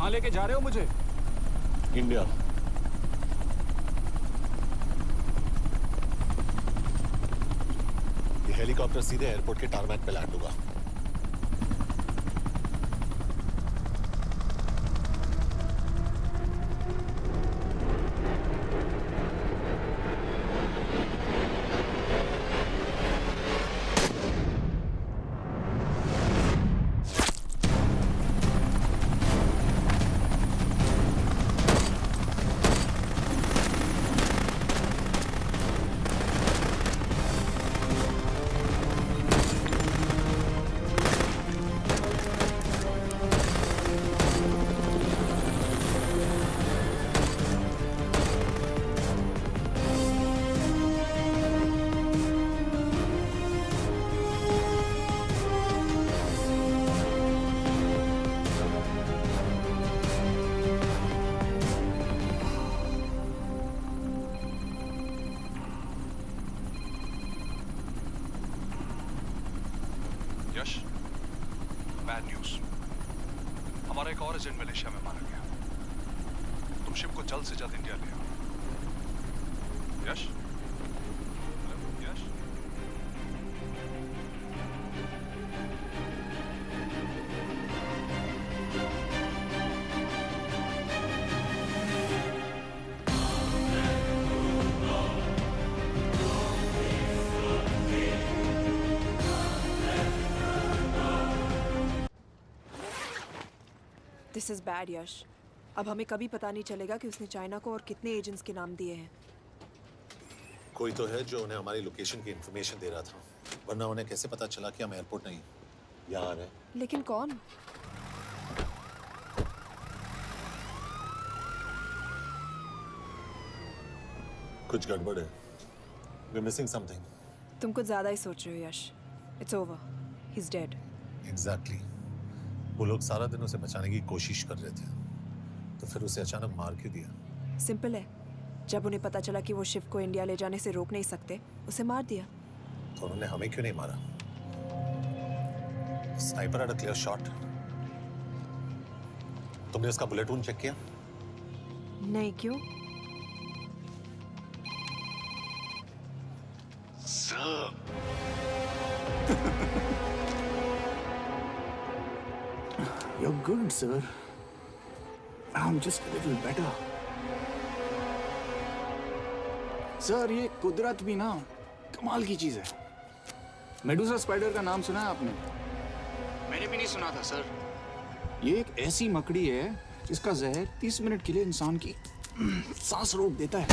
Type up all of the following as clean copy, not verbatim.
कहाँ लेके जा रहे हो मुझे? इंडिया। ये हेलीकॉप्टर सीधे एयरपोर्ट के टारमैक पे लैंड होगा। यश, बैड न्यूज। हमारा एक और एजेंट मलेशिया में मारा गया। तुम शिप को जल्द से जल्द इंडिया ले आओ। Yash? Hello, Yash? This is bad Yash. अब हमें कभी पता नहीं चलेगा कि उसने चाइना को और कितने एजेंट्स के नाम दिए हैं। कोई तो है जो उन्हें हमारी लोकेशन की इंफॉर्मेशन दे रहा था, वरना उन्हें कैसे पता चला कि हम एयरपोर्ट नहीं यहाँ आ रहे हैं? लेकिन कौन? कुछ गड़बड़ है। We're missing something. तुम कुछ ज्यादा ही सोच रहे हो Yash. It's over, he is dead. Exactly. वो लोग सारा दिन उसे बचाने की कोशिश कर रहे थे, तो फिर उसे अचानक मार क्यों दिया? सिंपल है, जब उन्हें पता चला कि वो शिव को इंडिया ले जाने से रोक नहीं सकते, उसे मार दिया। तो उन्होंने हमें क्यों नहीं मारा? Sniper had a clear shot. तुमने उसका बुलेट वूंड चेक किया? नहीं, क्यों? You're good, sir. I'm just a little better. Sir, ये कुदरत भी ना कमाल की चीज है। मेडुसा स्पाइडर का नाम सुना है आपने? मैंने भी नहीं सुना था सर। ये एक ऐसी मकड़ी है जिसका जहर 30 मिनट के लिए इंसान की सांस रोक देता है।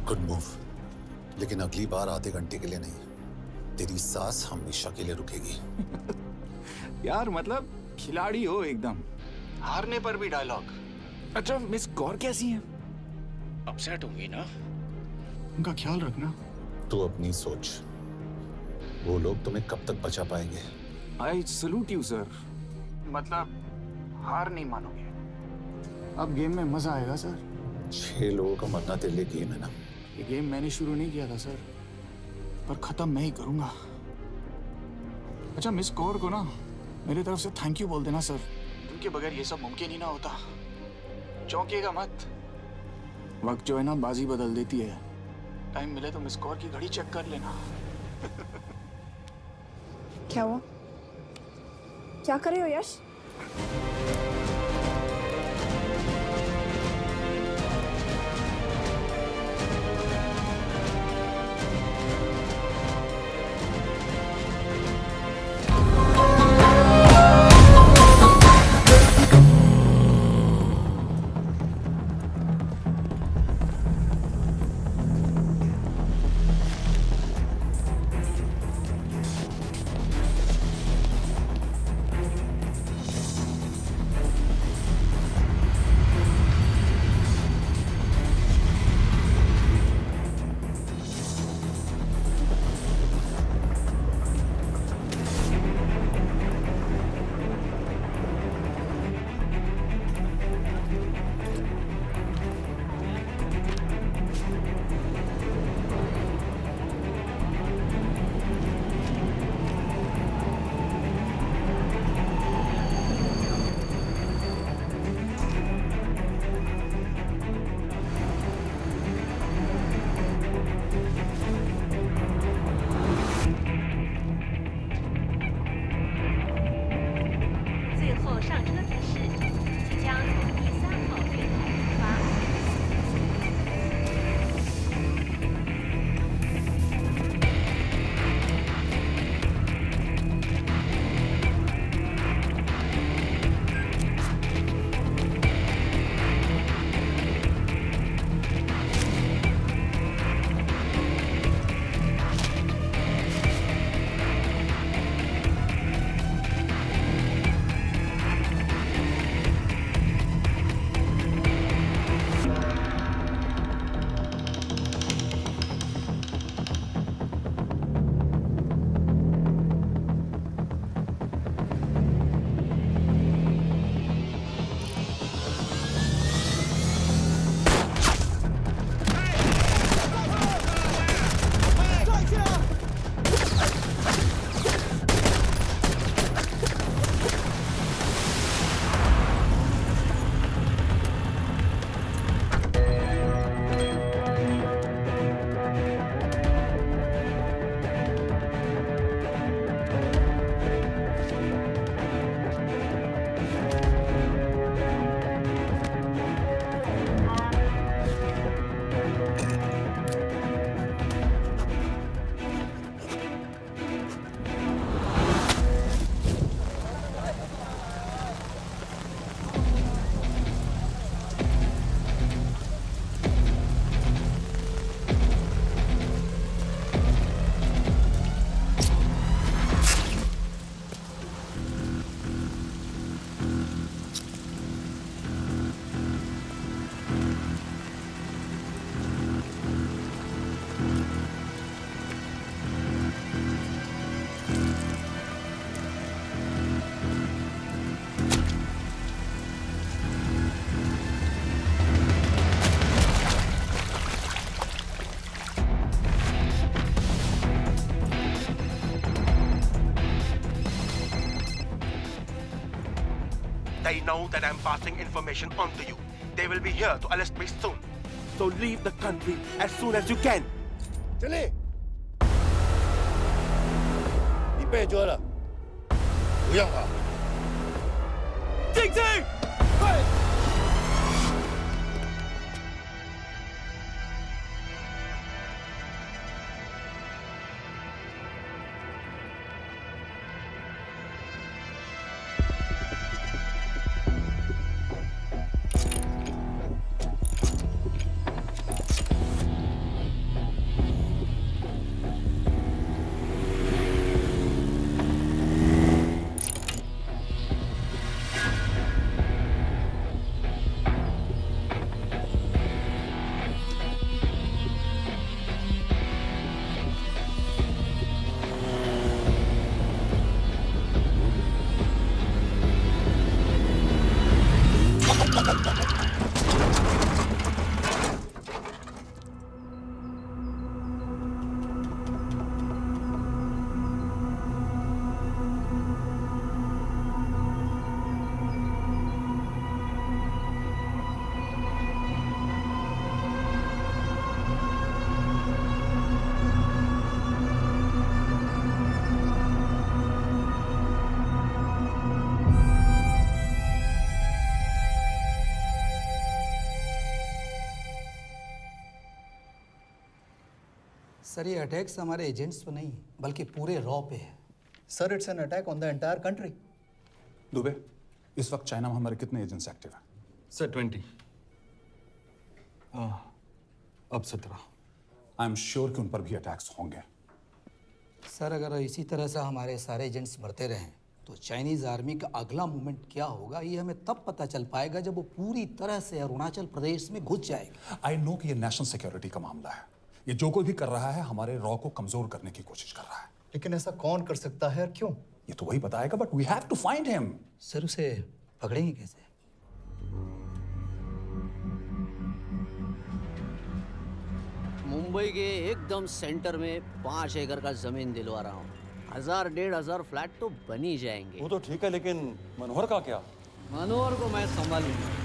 गुड मूव, लेकिन अगली बार आधे घंटे के लिए नहीं, तेरी सांस हमेशा के लिए रुकेगी। यार मतलब खिलाड़ी हो एकदम, हारने पर भी डायलॉग। अच्छा, मिस कौर कैसी हैं? अपसेट होंगी ना? उनका ख्याल रखना। तू अपनी सोच, वो लोग तुम्हें कब तक बचा पाएंगे? I salute you sir. मतलब हार नहीं मानोगे। अब गेम में मजा आएगा सर। 6 लोगों का मरना तेरे लिए गेम है ना? ये गेम मैंने शुरू नहीं किया था सर, पर खत्म मैं ही करूंगा। अच्छा, मिस कौर को ना मेरी तरफ से थैंक यू बोल देना सर। उनके बगैर ये सब मुमकिन ही ना होता। चौंकिएगा मत, वक्त जो है ना बाजी बदल देती है। टाइम मिले तो मिस कौर की घड़ी चेक कर लेना। क्या हुआ? क्या कर रहे हो यश? They know that I'm passing information on to you. They will be here to arrest me soon. So leave the country as soon as you can. चले 你被捉了，不要跑。静静，快！सर ये अटैक्स हमारे एजेंट्स पे नहीं बल्कि पूरे रॉ पे है। Sir it's an attack on the entire country. Dubey, इस वक्त चाइना में हमारे कितने एजेंट्स एक्टिव हैं? सर 20। अब 17। आई एम श्योर कि उन पर भी अटैक्स होंगे। सर अगर इसी तरह से हमारे सारे एजेंट्स बढ़ते रहें तो चाइनीज आर्मी का अगला मूवमेंट क्या होगा ये हमें तब पता चल पाएगा जब वो पूरी तरह से अरुणाचल प्रदेश में घुस जाएगा। आई नो कि ये नेशनल सिक्योरिटी का मामला है। ये जो कोई भी कर रहा है हमारे रॉ को कमजोर करने की कोशिश कर रहा है। लेकिन ऐसा कौन कर सकता है और क्यों? ये तो वही बताएगा, but we have to find him. Sir उसे पकड़ेंगे कैसे? मुंबई के एकदम सेंटर में 5 एकड़ का जमीन दिलवा रहा हूँ। 1000-1500 फ्लैट तो बन ही जाएंगे। वो तो ठीक है, लेकिन मनोहर का क्या? मनोहर को मैं संभालूंगा।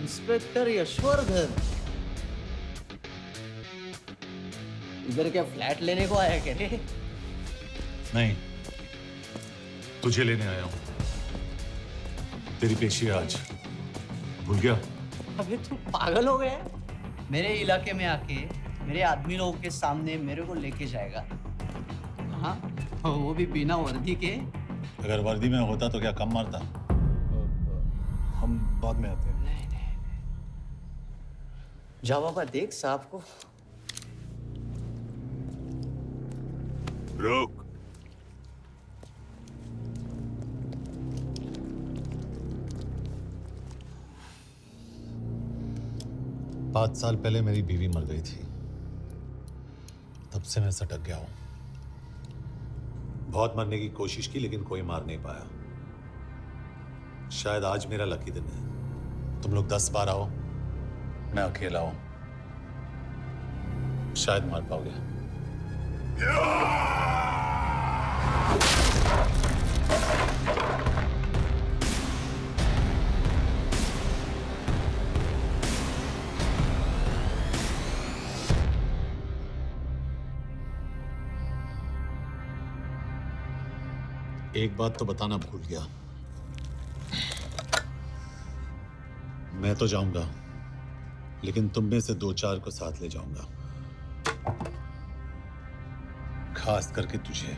इंस्पेक्टर यशवर्धन, इधर क्या फ्लैट लेने को आया क्या? नहीं, तुझे लेने आया हूँ। तेरी पेशी आज भूल गया? अबे तुम पागल हो गए? मेरे इलाके में आके मेरे आदमी लोगों के सामने मेरे को लेके जाएगा? हाँ, वो भी बिना वर्दी के। अगर वर्दी में होता तो क्या कम मारता? हम बाद में आते हैं। जा बाबा, देख साहब को। रुक। पाँच साल पहले मेरी बीवी मर गई थी। तब से मैं सटक गया हूं। बहुत मरने की कोशिश की लेकिन कोई मार नहीं पाया। शायद आज मेरा लकी दिन है। तुम लोग 10 बार आओ, मैं अकेला हूं, शायद मार पाओगे। एक बात तो बताना भूल गया। मैं तो जाऊंगा, लेकिन तुम में से 2-4 को साथ ले जाऊंगा, खास करके तुझे।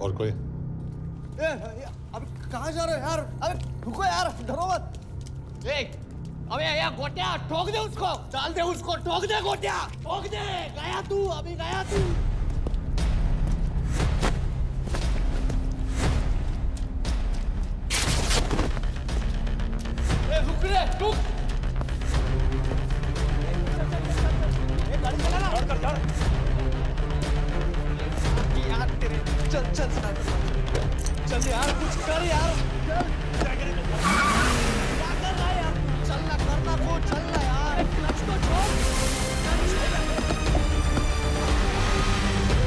और कोई? अबे कहाँ जा रहे हो यार? अबे रुको यार, डरो मत। अबे यार गोटिया, ठोक दे उसको, डाल दे उसको, ठोक दे गोटिया, ठोक दे। गया तू, अभी गया तू। रुक रे, रुक। चल यार कुछ कर यार क्या कर रहा है यार चलना करना को चलना यार क्लच को छोड़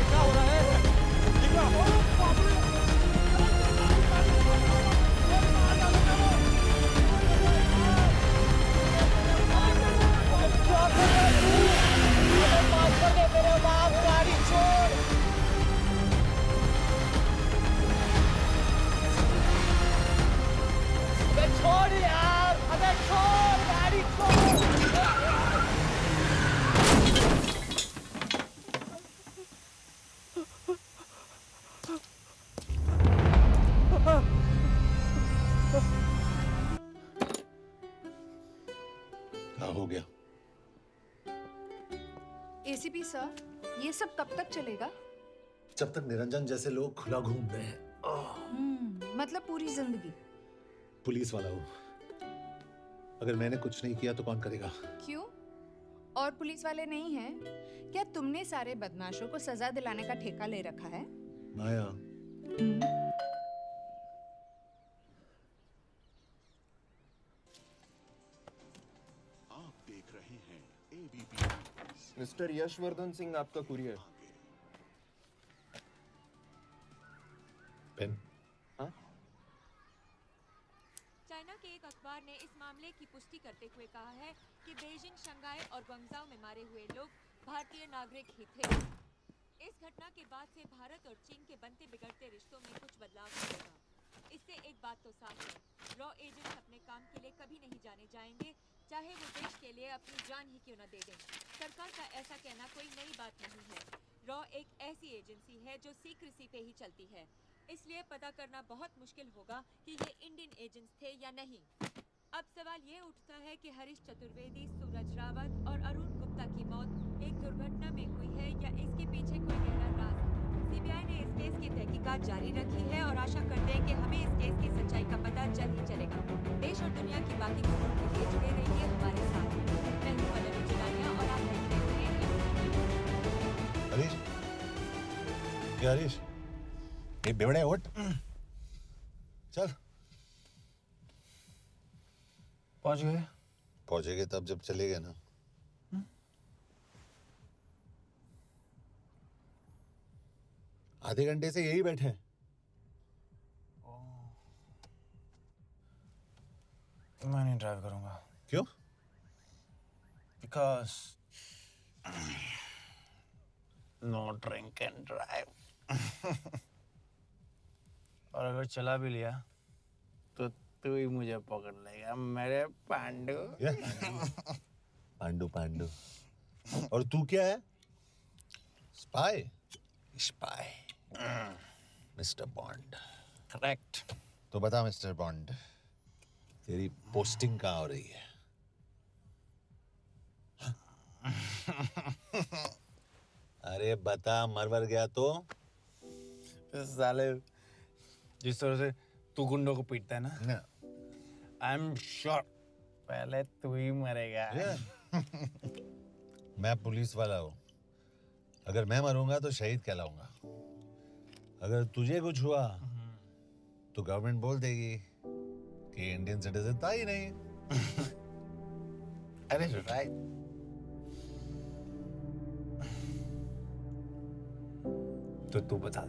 क्या हो रहा है दिख रहा मेरे बाप गाड़ी छोड़ छोड़ यार हमें छोड़ गाड़ी छोड़ क्या हो गया? एसीपी सर, ये सब कब तक चलेगा? जब तक निरंजन जैसे लोग खुला घूम रहे हैं। मतलब पूरी जिंदगी? पुलिस वाला हूँ। अगर मैंने कुछ नहीं किया तो कौन करेगा? क्यों? और पुलिस वाले नहीं हैं? क्या तुमने सारे बदमाशों को सजा दिलाने का ठेका ले रखा है? माया, आप देख रहे हैं एबीपी। मिस्टर यशवर्धन सिंह आपका कुरियर। पेन। हाँ? चाइना के एक अखबार ने इस मामले की पुष्टि करते हुए कहा है कि बीजिंग, शंघाई और ग्वांगझाओ में मारे हुए लोग भारतीय नागरिक ही थे। इस घटना के बाद से भारत और चीन के बनते बिगड़ते रिश्तों में कुछ बदलाव होगा। इससे एक बात तो साफ है, रॉ एजेंट्स अपने काम के लिए कभी नहीं जाने जाएंगे, चाहे वो देश के लिए अपनी जान ही क्यों न दे दें। सरकार का ऐसा कहना कोई नई बात नहीं है। रॉ एक ऐसी एजेंसी है जो सीक्रेसी पे ही चलती है, इसलिए पता करना बहुत मुश्किल होगा कि ये इंडियन एजेंट्स थे या नहीं। अब सवाल ये उठता है कि हरीश चतुर्वेदी, सूरज रावत और अरुण गुप्ता की मौत एक दुर्घटना में हुई है या इसके पीछे कोई गहरा राज। सीबीआई ने इस केस की तहकीकात जारी रखी है और आशा करते हैं कि हमें इस केस की सच्चाई का पता जल्द ही चलेगा। देश और दुनिया की बाकी खबरों के लिए जुड़े रहिए हमारे साथ। मैं हूं पल्लवी चिलानिया और आप देख रहे हैं हरीश, क्या हरीश? ये बेवड़े उठ, चल। पहुंच गए? पहुंचेंगे तब जब चलेंगे ना। आधे घंटे से यही बैठे हैं। मैं नहीं ड्राइव करूंगा। क्यों? Because no drink and drive. और अगर चला भी लिया तो तू ही मुझे पकड़ लेगा मेरे पांडू। पांडू पांडू। और तू क्या है? Spy? Spy. Mister bond. Correct. तो बता मिस्टर बॉन्ड, तेरी पोस्टिंग कहाँ हो रही है? अरे बता, मरवर गया तो? साले जिस तरह से तू गुंडों को पीटता है ना, आई एम श्योर पहले तू ही मरेगा। मैं पुलिस वाला हूँ, अगर मैं मरूंगा तो शहीद कहलाऊंगा। अगर तुझे कुछ हुआ तो गवर्नमेंट बोल देगी कि इंडियन सिटीजन था ही नहीं। अरे राइट। तो तू बता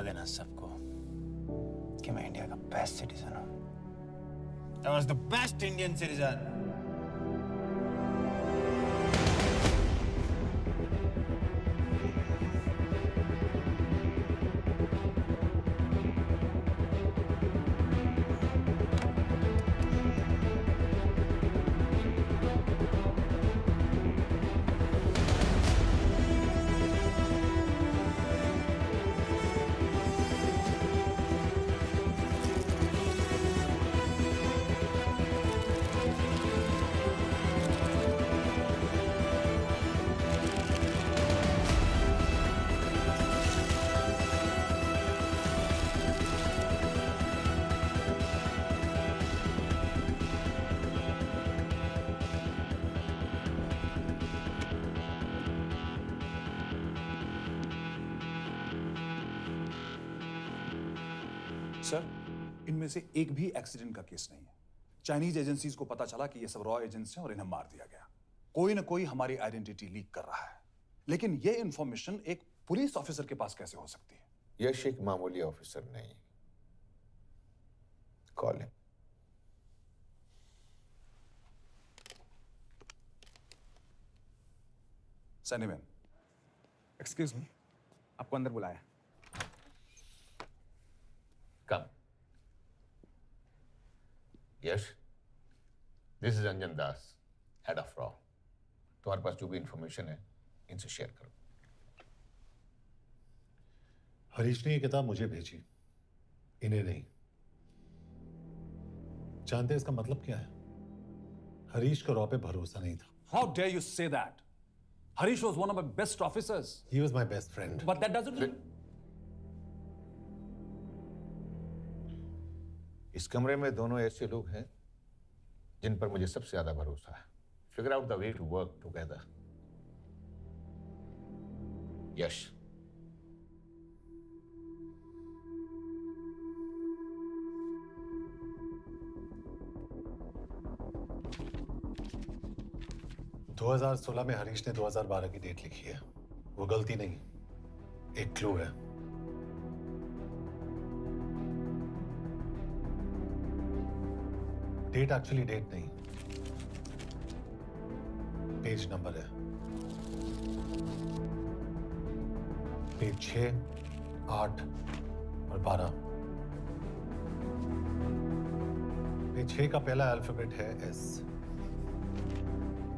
देना सबको कि मैं इंडिया का बेस्ट सिटीजन हूँ। I was the best Indian citizen. Sir, इनमें से एक भी एक्सीडेंट का केस नहीं है। चाइनीज एजेंसीज को पता चला कि ये सब रॉ एजेंट्स हैं और इन्हें मार दिया गया। कोई ना कोई हमारी आइडेंटिटी लीक कर रहा है, लेकिन ये इंफॉर्मेशन एक पुलिस ऑफिसर के पास कैसे हो सकती है? यश एक मामूली ऑफिसर नहीं। Call him. Send him in. Excuse me, आपको अंदर बुलाया। Come. Yash, this is Anjan Das, head of रॉ। तुम्हारे पास जो भी इंफॉर्मेशन है इनसे शेयर करो। हरीश ने ये किताब मुझे भेजी, इन्हें नहीं। जानते हैं इसका मतलब क्या है? हरीश को रॉ पे भरोसा नहीं था। How dare you say that? Harish was one of my best officers. He was my best friend. But that doesn't mean... इस कमरे में दोनों ऐसे लोग हैं जिन पर मुझे सबसे ज्यादा भरोसा है। Figure out the way to work together. यश, दो 2016 में हरीश ने 2012 की डेट लिखी है। वो गलती नहीं, एक क्लू है। डेट एक्चुअली डेट नहीं, पेज नंबर है। पेज 6, 8 और 12। पेज 6 का पहला अल्फाबेट है एस,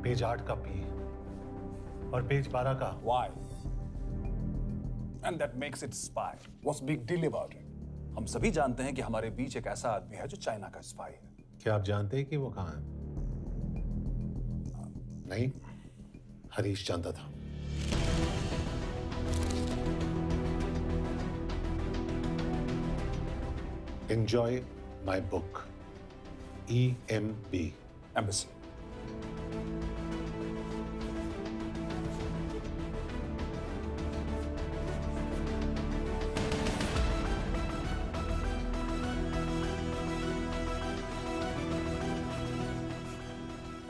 पेज 8 का पी और पेज 12 का Y. And that makes it spy. What's big deal about it? हम सभी जानते हैं कि हमारे बीच एक ऐसा आदमी है जो चाइना का स्पाई है। क्या आप जानते हैं कि वो कहाँ है? नहीं, हरीश जानता था। Enjoy my book. EMB. Embassy.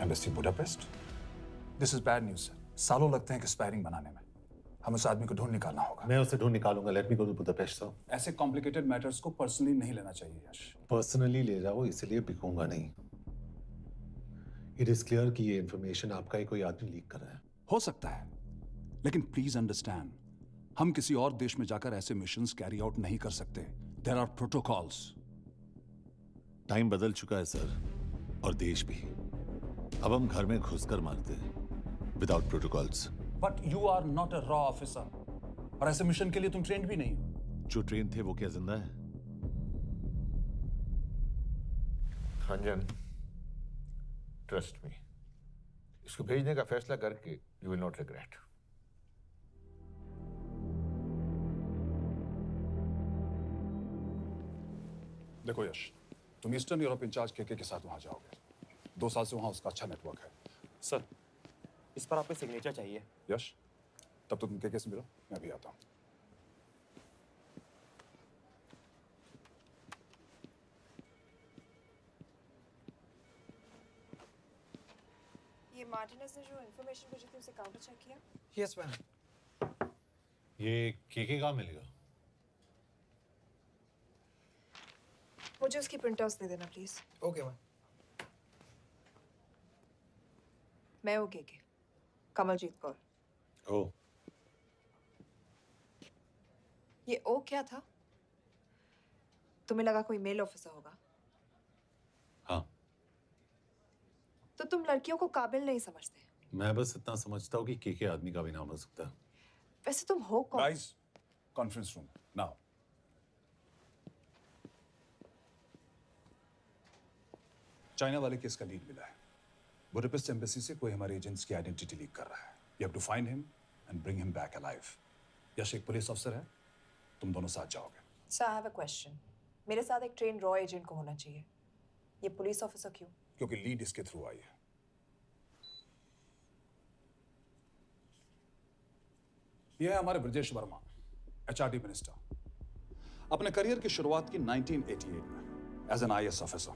Embassy Budapest? This is bad news, sir. सालों लगते हैं एक्सपायरिंग बनाने में। हमें उस आदमी को ढूंढ निकालना होगा। मैं उसे ढूंढ निकालूंगा। Let me go to Budapest sir. ऐसे कॉम्प्लिकेटेड मैटर्स को पर्सनली नहीं लेना चाहिए यश। पर्सनली ले जाओ, इसलिए बिकूंगा नहीं। इट इज क्लियर कि ये इंफॉर्मेशन आपका ही कोई आदमी लीक कर रहा है। हो सकता है, लेकिन प्लीज अंडरस्टैंड, हम किसी और देश में जाकर ऐसे मिशंस कैरी आउट नहीं कर सकते। There are protocols. टाइम बदल चुका है सर, और देश भी। अब हम घर में घुसकर मारते हैं without protocols. But you are not a रॉ ऑफिसर, और ऐसे मिशन के लिए तुम ट्रेंड भी नहीं हो। जो ट्रेन थे वो क्या जिंदा है? अंजन, ट्रस्ट मी, इसको भेजने का फैसला करके यू विल नॉट रिग्रेट। देखो यश, तुम ईस्टर्न यूरोप इंचार्ज केके के साथ वहां जाओगे। 2 साल से वहां उसका अच्छा नेटवर्क है। सर, इस पर आपको सिग्नेचर चाहिए। यश, तब तो तुम केके से मिलो, मैं भी आता हूं। ये मार्टिनेज ने जो इंफॉर्मेशन भेजी थी उसे काउंटर चेक किया? Yes ma'am. ये केके कहाँ मिलेगा? मुझे उसकी प्रिंटआउट्स दे देना प्लीज। Okay ma'am. मैं हूँ केके, कमलजीत कौर। ओ, ये ओ क्या था? तुम्हें लगा कोई मेल ऑफिसर होगा? हाँ। तो तुम लड़कियों को काबिल नहीं समझते? मैं बस इतना समझता हूँ कि केके आदमी का भी नाम हो सकता है। वैसे तुम हो कौन? Guys, conference room now. China वाले केस का लीड मिला है। बुडापेस्ट एम्बेसी से कोई हमारे एजेंट्स की आइडेंटिटी लीक कर रहा है। You have to find him and bring him back alive. Yash एक पुलिस अफसर है, तुम दोनों साथ जाओगे। Sir, I have a question. मेरे साथ एक ट्रेन रॉ एजेंट को होना चाहिए। ये पुलिस ऑफिसर क्यों? क्योंकि लीड इसके थ्रू आई है। यह है हमारे ब्रजेश वर्मा, एचआरडी मिनिस्टर। अपने करियर की शुरुआत की 1988 में as an IAS officer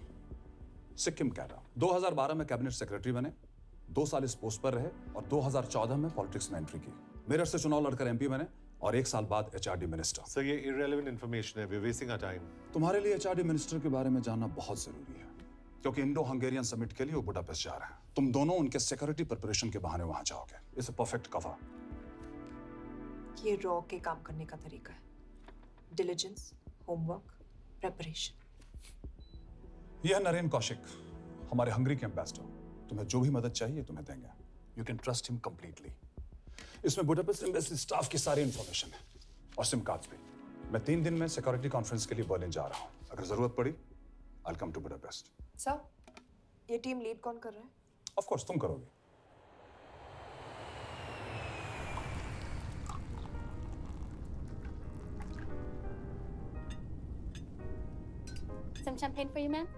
Sikkim cadre. 2012 में कैबिनेट सेक्रेटरी बने, 2 साल इस पोस्ट पर रहे और 2014 में पॉलिटिक्स में एंट्री की। मेरठ से चुनाव लड़कर MP बने और 1 साल बाद HRD मिनिस्टर। सर ये इररिलेवेंट इंफॉर्मेशन है, we are wasting our time. तुम्हारे लिए HRD मिनिस्टर के बारे में जानना बहुत जरूरी है, क्योंकि इंडो हंगेरियन समिट के लिए वो बुडापेस्ट जा रहे हैं। तुम दोनों उनके सिक्योरिटी प्रिपरेशन के बहाने वहां जाओगे। It's a perfect cover. ये रॉ के काम करने का तरीका है, डिलिजेंस, होमवर्क, प्रेपरेशन। यह है नरेन कौशिक, हमारे हंगरी के एम्बेसडर। तुम्हें जो भी मदद चाहिए तुम्हें देंगे। You can trust him completely. इसमें बुडापेस्ट एम्बेसी स्टाफ की सारी इंफॉर्मेशन है और सिम कार्ड्स भी। मैं 3 दिन में सिक्योरिटी कॉन्फ्रेंस के लिए बर्लिन जा रहा हूँ। अगर जरूरत पड़ी आई कम टू बुडापेस्ट। सर, ये टीम लीड कौन कर रहा है? ऑफ कोर्स तुम करोगे। Some champagne for you, ma'am?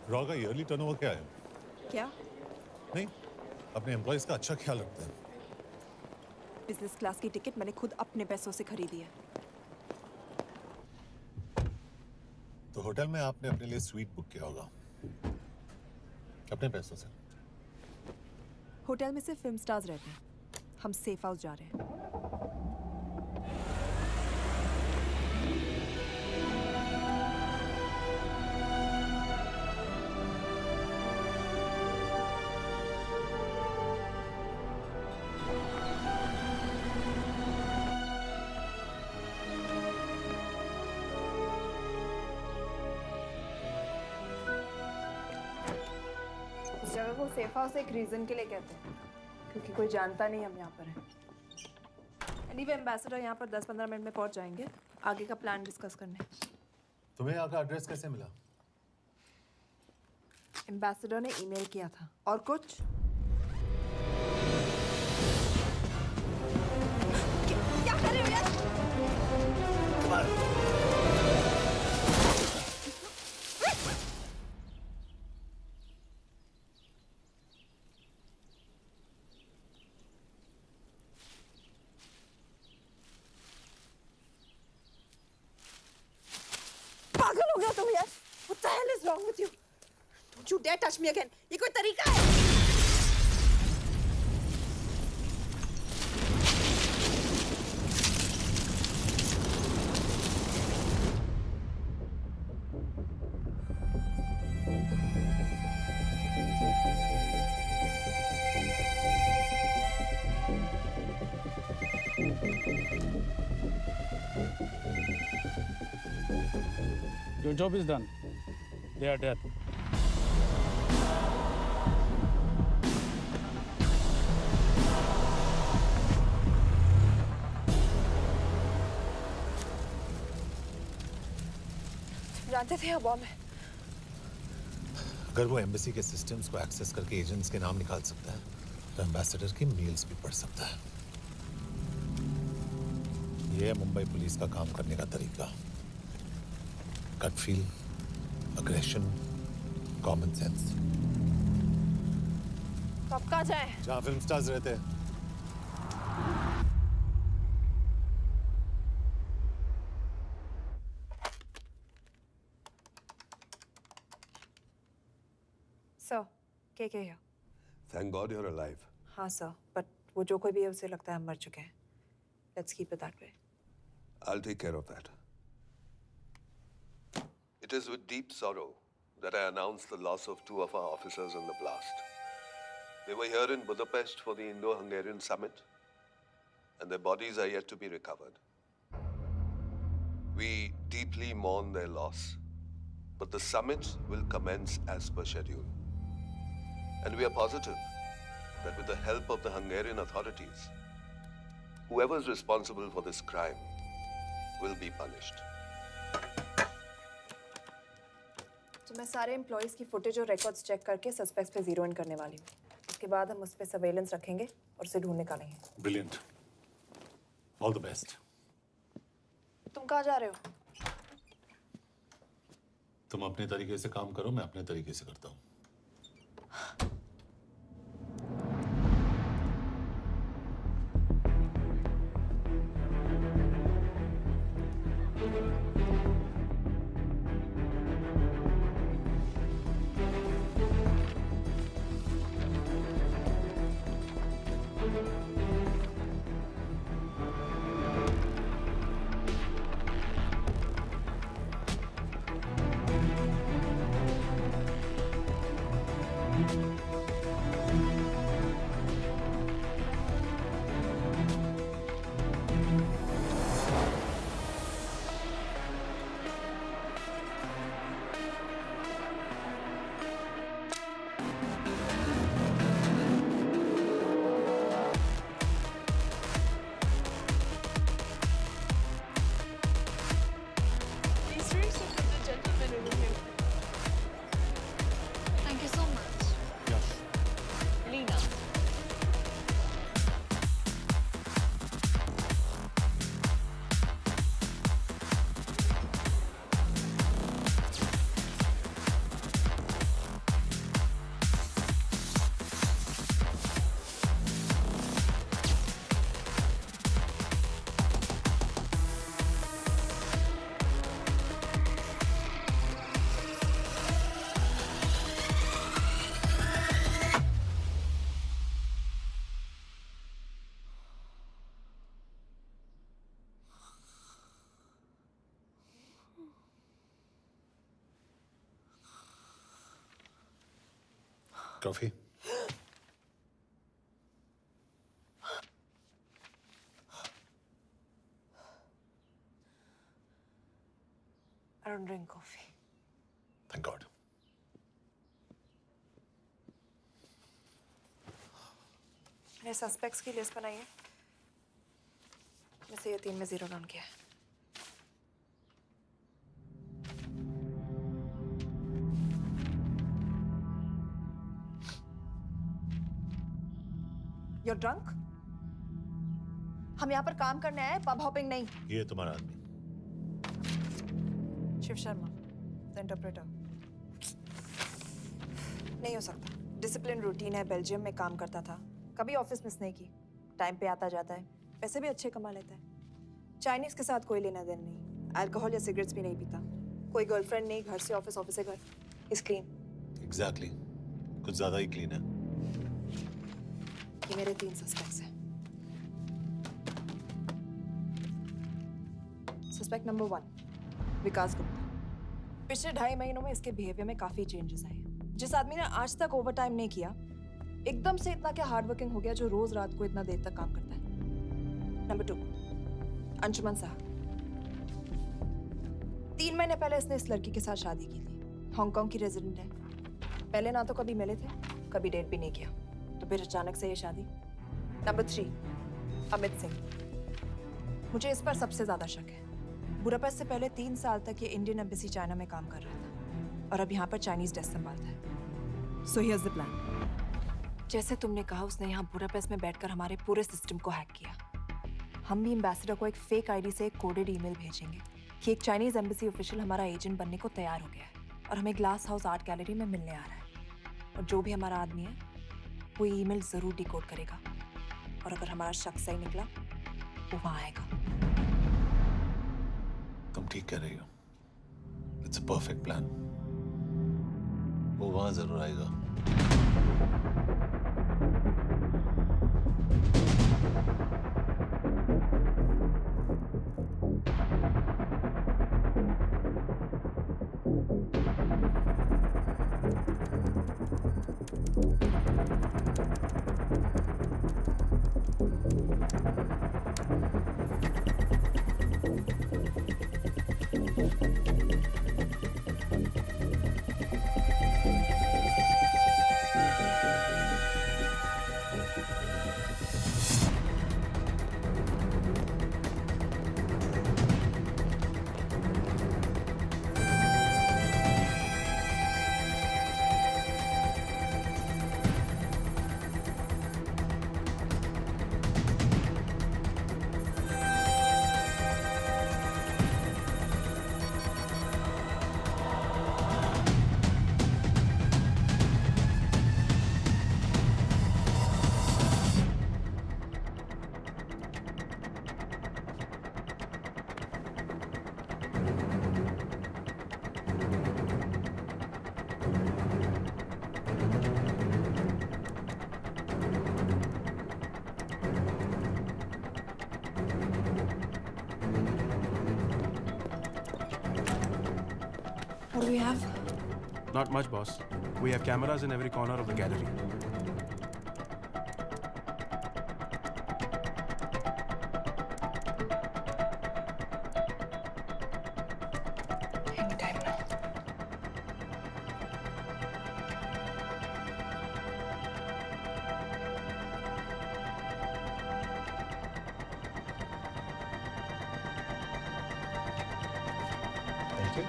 Raw का ईयरली टर्नओवर क्या है? क्या? नहीं, अपने एम्प्लॉइज का अच्छा ख्याल रखते हैं। बिजनेस क्लास की टिकट मैंने खुद अपने पैसों से खरीदी है। तो होटल में आपने अपने लिए स्वीट बुक किया होगा अपने पैसों से। होटल में सिर्फ फिल्म स्टार्स रहते हैं, हम सेफ हाउस जा रहे हैं। इस जगह को सेफ हाउस एक रीजन के लिए कहते हैं, क्योंकि कोई जानता नहीं हम यहाँ पर हैं। एनीवे एम्बेसडर यहाँ पर 10-15 मिनट में पहुँच जाएंगे आगे का प्लान डिस्कस करने। तुम्हें यहाँ का एड्रेस कैसे मिला? एम्बेसडर ने ईमेल किया था। और कुछ? क्या कर रहे हो यार? पागल हो गया तुम यार? What the hell is wrong with you? Don't you dare touch me again. ये कोई तरीका है? Your job is done. They are dead. जानते थे अब मैं। अगर वो एम्बेसी के सिस्टम्स को एक्सेस करके एजेंट्स के नाम निकाल सकता है, तो एम्बेसडर की मेल्स भी पढ़ सकता है। ये है मुंबई पुलिस का काम करने का तरीका। Gut feel, aggression, common sense. कब कहाँ जाए? जहाँ फिल्म स्टार्स रहते हैं। सर, के here? Thank God you're alive. हाँ सर, बट वो जो कोई भी है उसे लगता है हम मर चुके हैं। Let's keep it that way. I'll take care of that. It is with deep sorrow that I announce the loss of 2 of our officers in the blast. They were here in Budapest for the Indo-Hungarian summit, and their bodies are yet to be recovered. We deeply mourn their loss, but the summit will commence as per schedule. And we are positive that with the help of the Hungarian authorities, whoever is responsible for this crime will be punished. तो मैं सारे employees की footage और records check करके suspects पे zero in करने वाली हूँ। उसके बाद हम उस पर सर्वेलेंस रखेंगे और उसे ढूंढ निकालेंगे। Brilliant, all the best. तुम कहाँ जा रहे हो? तुम अपने तरीके से काम करो, मैं अपने तरीके से करता हूँ। Thank you so much. Leena. Coffee? I don't drink coffee. Thank God. मैंने सस्पेक्ट्स की लिस्ट बनाई है। में से ये 3 में जीरो डाउन किया है। You're drunk? हम यहाँ पर काम करने आए, पब हॉपिंग नहीं। ये तुम्हारा आदमी। Shiv Sharma, the interpreter. नहीं हो सकता। डिसिप्लिन रूटीन है, बेल्जियम में काम करता था, कभी ऑफिस मिस नहीं की, टाइम पे आता जाता है, पैसे भी अच्छे कमा लेता है। चाइनीज के साथ कोई लेना देना नहीं, अल्कोहल या सिगरेट्स भी नहीं पीता, कोई गर्लफ्रेंड नहीं, घर से ऑफिस, ऑफिस से घर। Is clean. एग्जैक्टली, कुछ ज्यादा ही क्लीन है। ये मेरे 3 सस्पेक्ट्स हैं। सस्पेक्ट नंबर 1, विकास गुप्ता। पिछले 2.5 महीनों में इसके बिहेवियर में काफी चेंजेस आए। जिस आदमी ने आज तक ओवर टाइम नहीं किया, एकदम से इतना क्या हार्ड वर्किंग हो गया जो रोज रात को इतना देर तक काम करता है। नंबर 2, अंशुमन साह। 3 महीने पहले इसने इस लड़की के साथ शादी की थी, हांगकांग की रेजिडेंट है। पहले ना तो कभी मिले थे, कभी डेट भी नहीं किया, तो फिर अचानक से ये शादी। नंबर 3, अमित सिंह। मुझे इस पर सबसे ज्यादा शक है। बुडापेस्ट से पहले 3 साल तक ये इंडियन एम्बेसी चाइना में काम कर रहा था और अब यहाँ पर चाइनीज डेस्क संभालता है। So here's the plan. जैसे तुमने कहा, उसने यहाँ बुडापेस्ट में बैठकर हमारे पूरे सिस्टम को हैक किया। हम भी एम्बेसडर को एक फेक आईडी से एक कोडेड ईमेल भेजेंगे कि एक चाइनीज एम्बेसी ऑफिशियल हमारा एजेंट बनने को तैयार हो गया है और हमें ग्लास हाउस आर्ट गैलरी में मिलने आ रहा है। और जो भी हमारा आदमी है वो ईमेल जरूर डिकोड करेगा और अगर हमारा शक सही निकला वो वहां आएगा। तुम ठीक कह रही हो। It's a perfect plan. वो वहां जरूर आएगा। What do we have? Not much, boss. We have cameras in every corner of the gallery. Anytime now. Thank you.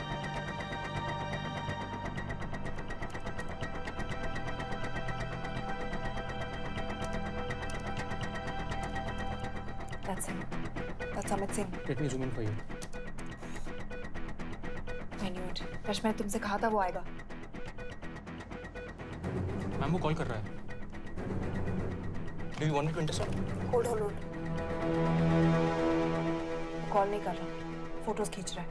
That's him. That's Amit Singh. Let me zoom in for you. I knew it. यश मैंने तुमसे कहा था वो आएगा. Ma'am वो call कर रहा है. Do you want me to intercept? Hold. Call नहीं कर रहा. फोटोज खींच रहा है.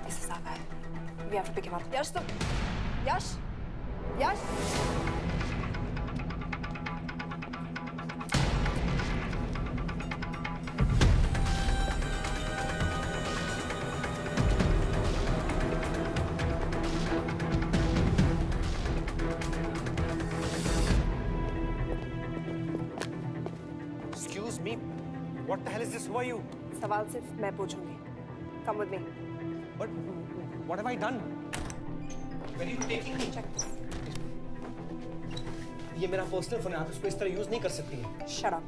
इससे सागा है. We have to pick him up. यश तुम. यश. Excuse me. What the hell is this? Who are you? सवाल सिर्फ मैं पूछूंगी. Come with me. But what have I done? Where are you taking me? Check this. ये मेरा personal phone है. आप इसको इस तरह यूज नहीं कर सकती हैं. Shut up.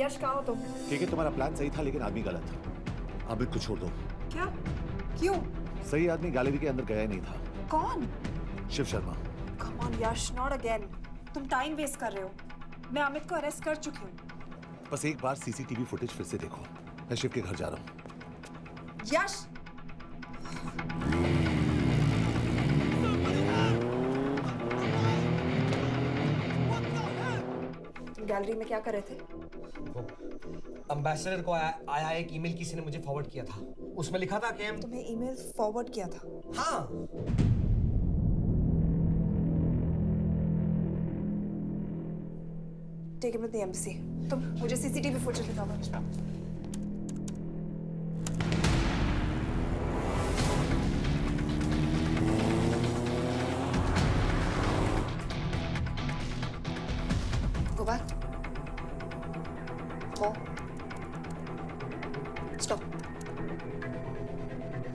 यश कहाँ हो तुम? ठीक है, तुम्हारा प्लान सही था लेकिन आदमी गलत था. अमित को छोड़ दो. क्या? क्यों? सही आदमी गैलरी के अंदर गया ही नहीं था. कौन? Shiv Sharma. Come on Yash, not again. तुम टाइम वेस्ट कर रहे हो. मैं अमित को अरेस्ट कर चुकी हूँ. बस एक बार सीसीटीवी फुटेज फिर से देखो. मैं शिव के घर जा रहा हूँ. यश. तुम गैलरी में क्या कर रहे थे? एम्बेसडर को आया एक ईमेल किसी ने मुझे फॉरवर्ड किया था. उसमें लिखा था कि हम तुम्हें ईमेल फॉरवर्ड किया था? हाँ. Take him to the embassy. तुम मुझे सीसीटीवी फुटेज दिखाओ. Go back. More. Stop.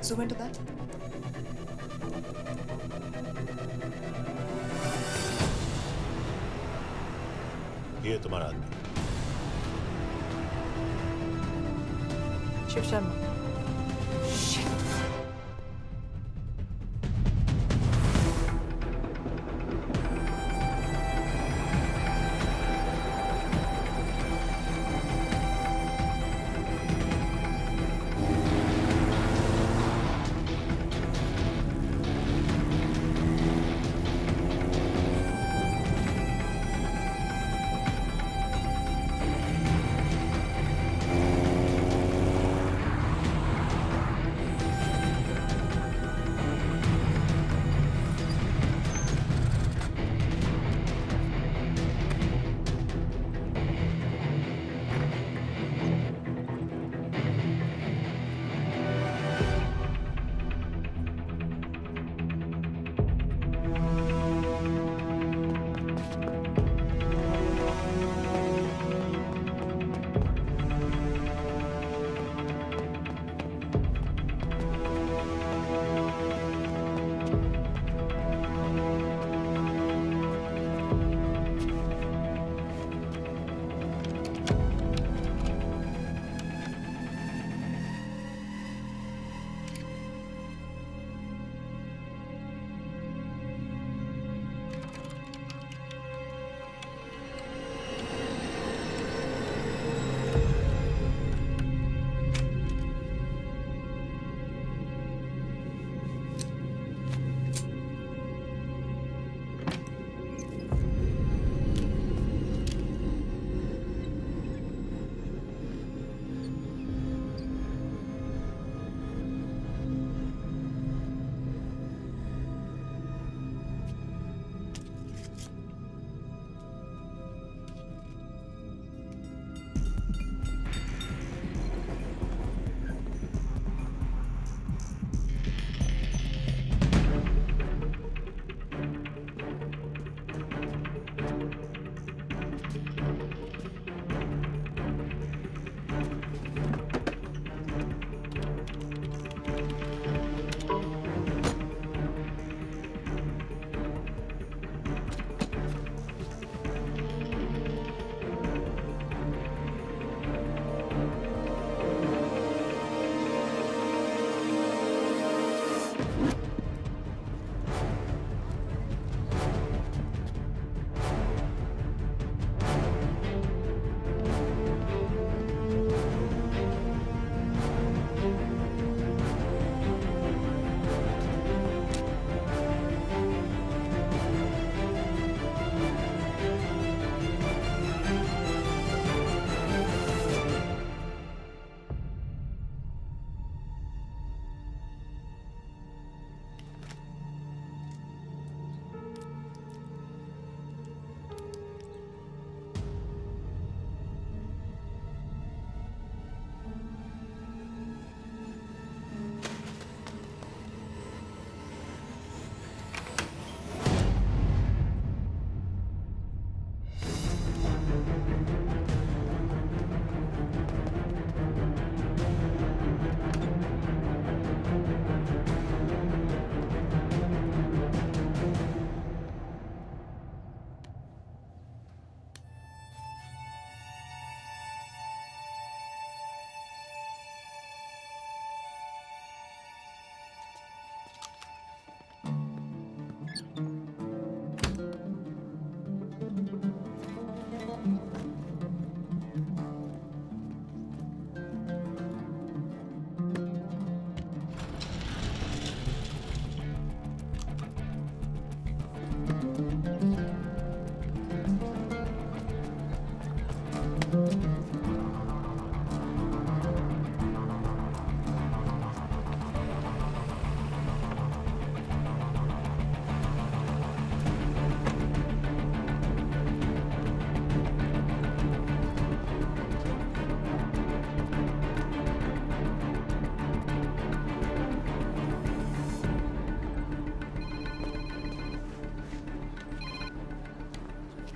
Zoom into that. ये तुम्हारा आदमी. शिव शर्मा.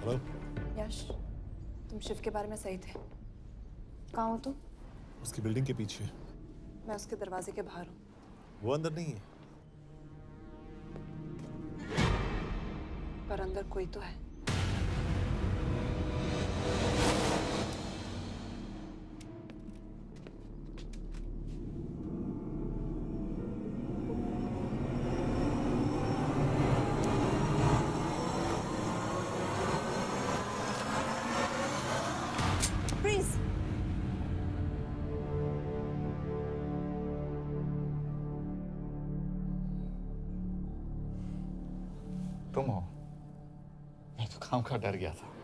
हेलो यश, तुम शिव के बारे में सही थे। कहाँ हो तुम? उसकी बिल्डिंग के पीछे। मैं उसके दरवाजे के बाहर हूँ। वो अंदर नहीं है। पर अंदर कोई तो है। प्लीज तुम हो? मैं तो काम का डर गया था।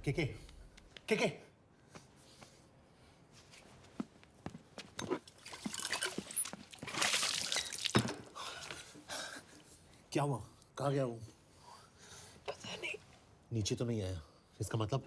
के क्या हुआ? कहाँ गया वो? पता नहीं। नीचे तो नहीं आया, इसका मतलब?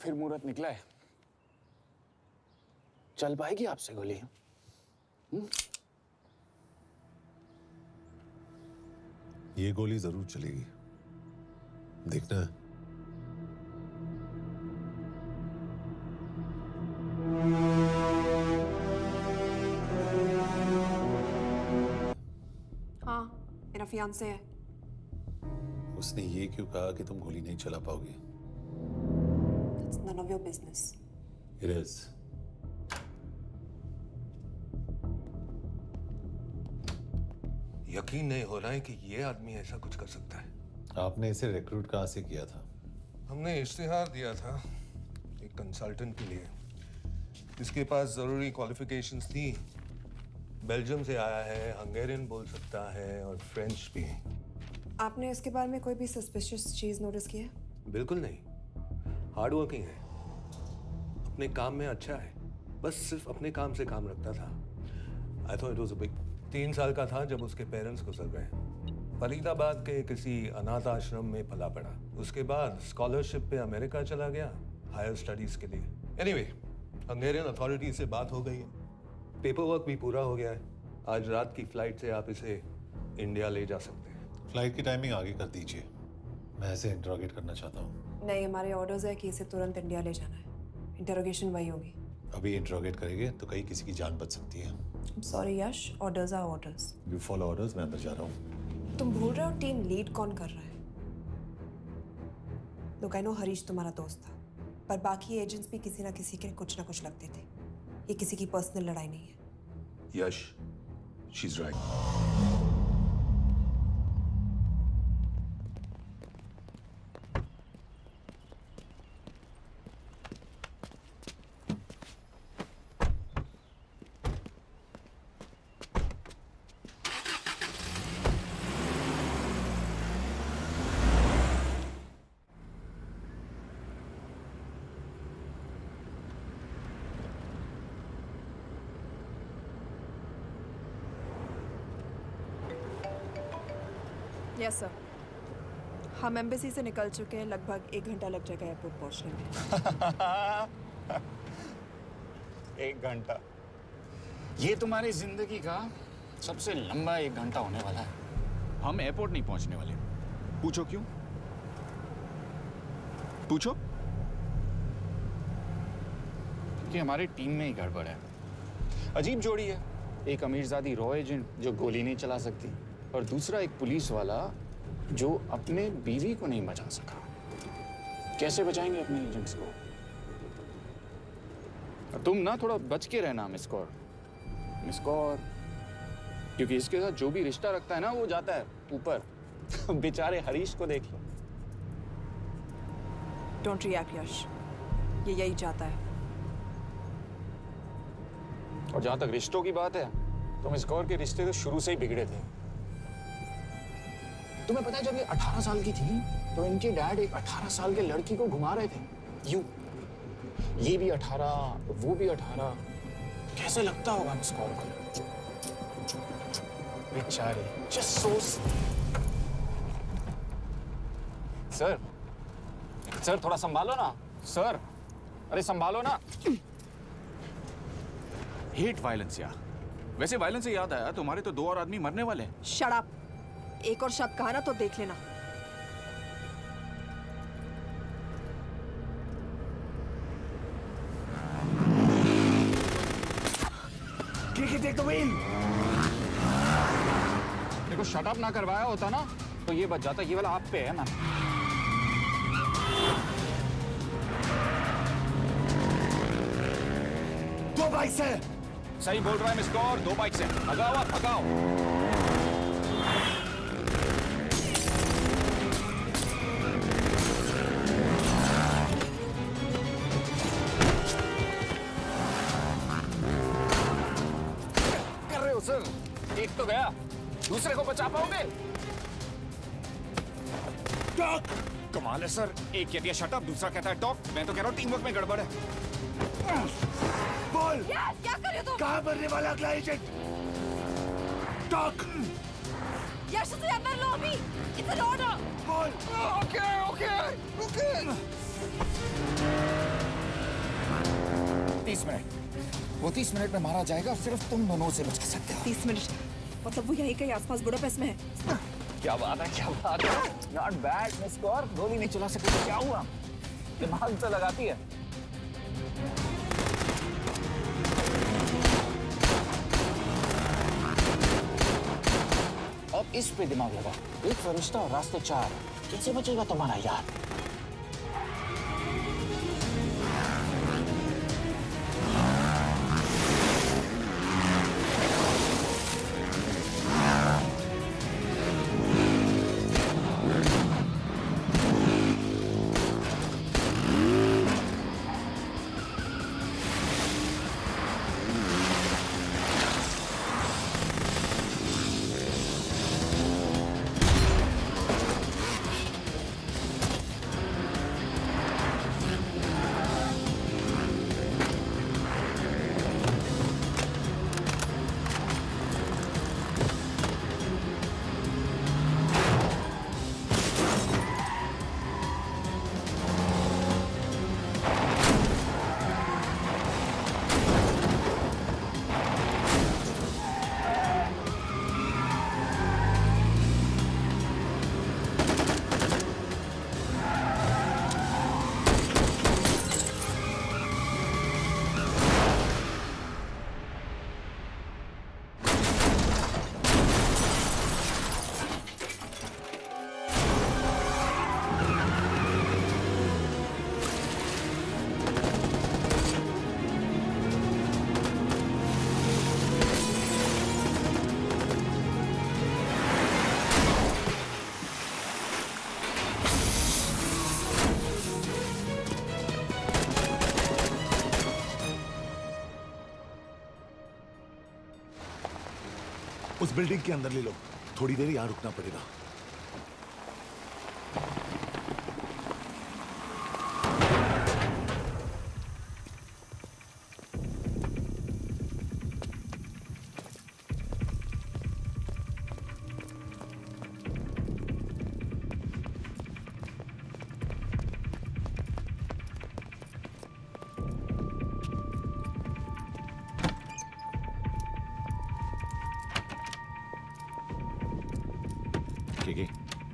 फिर मुहूर्त निकला है। चल पाएगी आपसे गोली? ये गोली जरूर चलेगी, देखना है। हाँ, मेरा फियांसे है। उसने ये क्यों कहा कि तुम गोली नहीं चला पाओगी? It's none of your business. It is. यकीन नहीं हो रहा है कि ये आदमी ऐसा कुछ कर सकता है। आपने इसे रिक्रूट कहाँ से किया था? हमने इश्तिहार दिया था एक कंसल्टेंट के लिए, जिसके पास जरूरी क्वालिफिकेशंस थी। बेल्जियम से आया है, हंगेरियन बोल सकता है और फ्रेंच भी। आपने इसके बारे में कोई भी सस्पिशियस चीज नोटिस की है? बिल्कुल नहीं, हार्ड वर्किंग है, अपने काम में अच्छा है, बस सिर्फ अपने काम से काम रखता था। I thought it was a big. 3 साल का था जब उसके पेरेंट्स गुजर गए। फरीदाबाद के किसी अनाथ आश्रम में पला पड़ा। उसके बाद स्कॉलरशिप पे अमेरिका चला गया हायर स्टडीज के लिए। एनीवे, हंगेरियन अथॉरिटी से बात हो गई है, पेपर वर्क भी पूरा हो गया है। आज रात की फ्लाइट से आप इसे इंडिया ले जा सकते हैं। फ्लाइट की टाइमिंग आगे कर दीजिए, मैं इसे इंटरोगेट करना चाहता हूँ। नहीं, हमारे ऑर्डर्स है कि इसे तुरंत इंडिया ले जाना है। इंटरोगेशन वही होगी। अभी इंटरोगेट करेंगे तो कहीं किसी की जान बच सकती है। Sorry Yash, orders are orders. You follow orders, मैं अंदर जा रहा हूँ। तुम भूल रहे हो टीम लीड कौन कर रहा है? लोग आई नो हरीश तुम्हारा दोस्त था, पर बाकी एजेंट्स भी किसी ना किसी के कुछ ना कुछ लगते थे। ये किसी की पर्सनल लड़ाई नहीं है। Yash, she is right. Yes sir, हम एम्बेसी से निकल चुके हैं। लगभग 1 घंटा लग जाएगा एयरपोर्ट पहुंचने में। 1 घंटा? ये तुम्हारी जिंदगी का सबसे लंबा 1 घंटा होने वाला है। हम एयरपोर्ट नहीं पहुंचने वाले। पूछो क्यों? पूछो। क्योंकि हमारी टीम में ही गड़बड़ है। अजीब जोड़ी है, एक अमीरजादी रॉ एजेंट जो गोली नहीं चला सकती, और दूसरा एक पुलिस वाला जो अपने बीवी को नहीं बचा सका। कैसे बचाएंगे अपने एजेंट्स को? और तुम ना थोड़ा बच के रहना मिस कौर। मिस कौर, क्योंकि इसके साथ जो भी रिश्ता रखता है ना वो जाता है ऊपर। बेचारे हरीश को देख लो। डोंट रिएक्ट यश, ये यही चाहता है। और जहां तक रिश्तों की बात है, तो मिस कौर के रिश्ते तो शुरू से ही बिगड़े थे। तुम्हें पता है जब ये 18 साल की थी तो इनके डैड एक 18 साल के लड़की को घुमा रहे थे यूं। ये भी 18, वो भी 18। कैसे लगता होगा मिस कौर को? बेचारे, जस्ट सो। सर थोड़ा संभालो ना सर। अरे संभालो ना। हेट वायलेंस यार। वैसे वायलेंस से याद आया, तुम्हारे तो 2 और आदमी मरने वाले हैं। Shut up. एक और शब्द कहा ना तो देख लेना। देखो शट अप ना करवाया होता ना तो ये बच जाता। ये वाला आप पे है मैम। दो बाइक से। सही बोल रहा है मिस कौर, 2 बाइक से। भगाओ आप, भगाओ। सर, एक तो गया, दूसरे को बचा पाओगे? कमाल है सर। एक कहती है शट अप, दूसरा कहता है टॉक। मैं तो कह रहा हूँ टीम वर्क में गड़बड़ है। बोल, क्या कर रहे हो तुम? कहाँ मरने वाला अगला एजेंट? टॉक। यश से अंदर लो अभी। It's an order. बोल। ओके। 30 मिनट। वो 30 मिनट में मारा जाएगा, सिर्फ तुम दोनों से बच सकते हो। 30 मिनट मतलब वो यहीं कहीं आसपास बुडापेस्ट में है। क्या बात है, क्या बात है। नॉट बैड मिस कौर, गोली नहीं चला सके तो क्या हुआ, दिमाग तो लगाती है। अब इस पे दिमाग लगा। एक फरिश्ता और रास्ते 4, कैसे बचेगा तुम्हारा यार। उस बिल्डिंग के अंदर ले लो, थोड़ी देर यहां रुकना पड़ेगा।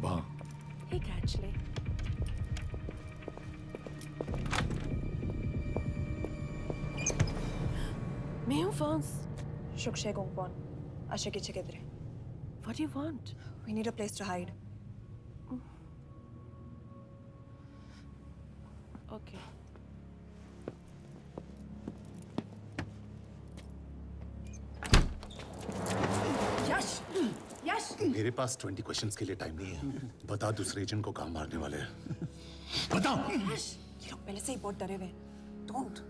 वहाँ Hey, actually. मैं हूँ Vance. Shukshay Gongpon. Asha kiche kidre. What do you want? We need a place to hide. Okay. Yash! Yash! मेरे पास 20 क्वेश्चंस के लिए टाइम नहीं है। बता दूसरे एजेंट को कहाँ मारने वाले हैं। बता। Yash! ये लोग पहले से ही बहुत डरे हुए हैं। Don't.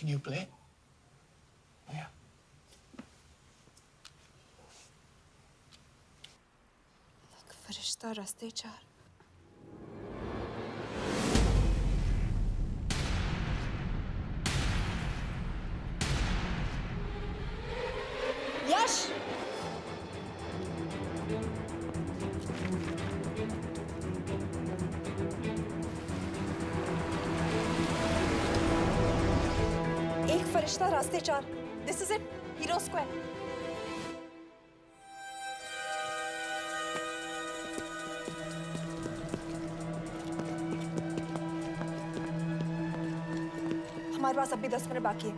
Can you play? Yeah. एक फरिश्ता रास्ते 4. यश! एक फरिश्ता रास्ते 4. This is it. Hero Square. हमारे पास अभी 10 मिनट बाकी है.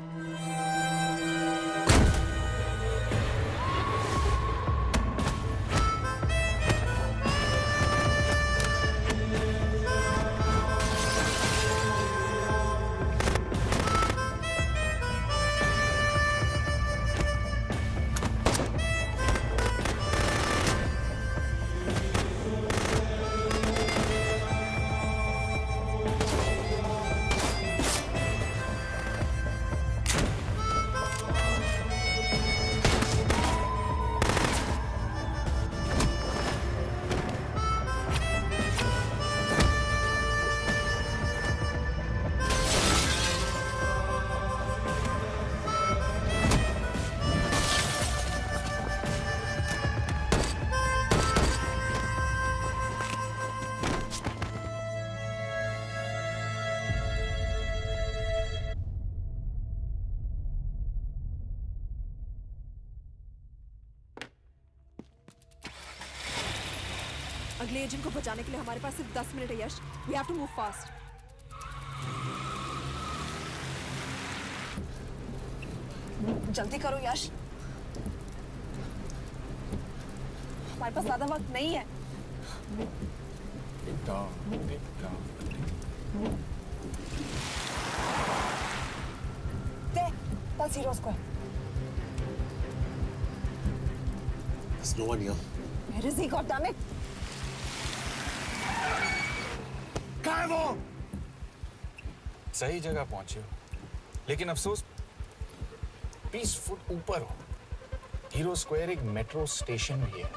अगले एजेंट को बचाने के लिए हमारे पास सिर्फ 10 मिनट है यश. We have to move fast. जल्दी करो यश. हमारे पास ज्यादा वक्त नहीं है. देख, Pulse Zero Square. There's no one here. Where is he? God damn it! कहाँ है वो? सही जगह पहुंचे हो, लेकिन अफसोस 20 फुट ऊपर हो. हीरो स्क्वायर एक मेट्रो स्टेशन भी है.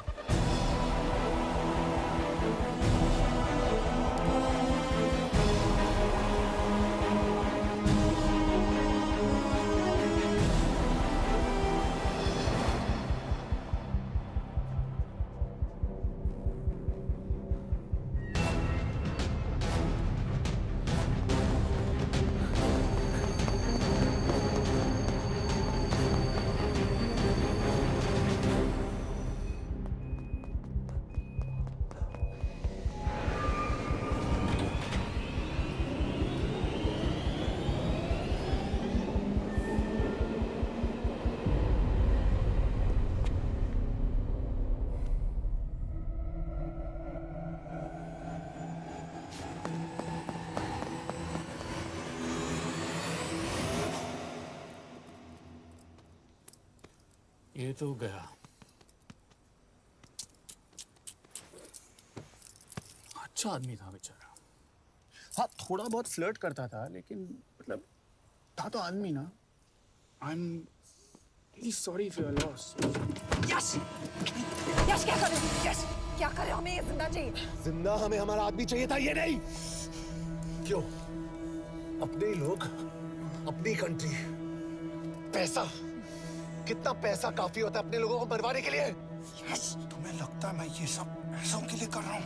ये तो गया. अच्छा आदमी था बेचारा. हाँ, थोड़ा बहुत फ्लर्ट करता था, लेकिन मतलब था तो आदमी ना. I am really sorry for your loss. Yash! Yash क्या कर रहे हो? यश! क्या कर रहे हो? हमें ये जिंदा चाहिए. जिंदा हमें हमारा आदमी चाहिए था, ये नहीं. क्यों? अपने ही लोग, अपनी कंट्री. पैसा, कितना पैसा काफी होता है अपने लोगों को मरवाने के लिए? यस, तुम्हें लगता है मैं ये सब पैसों के लिए कर रहा हूँ?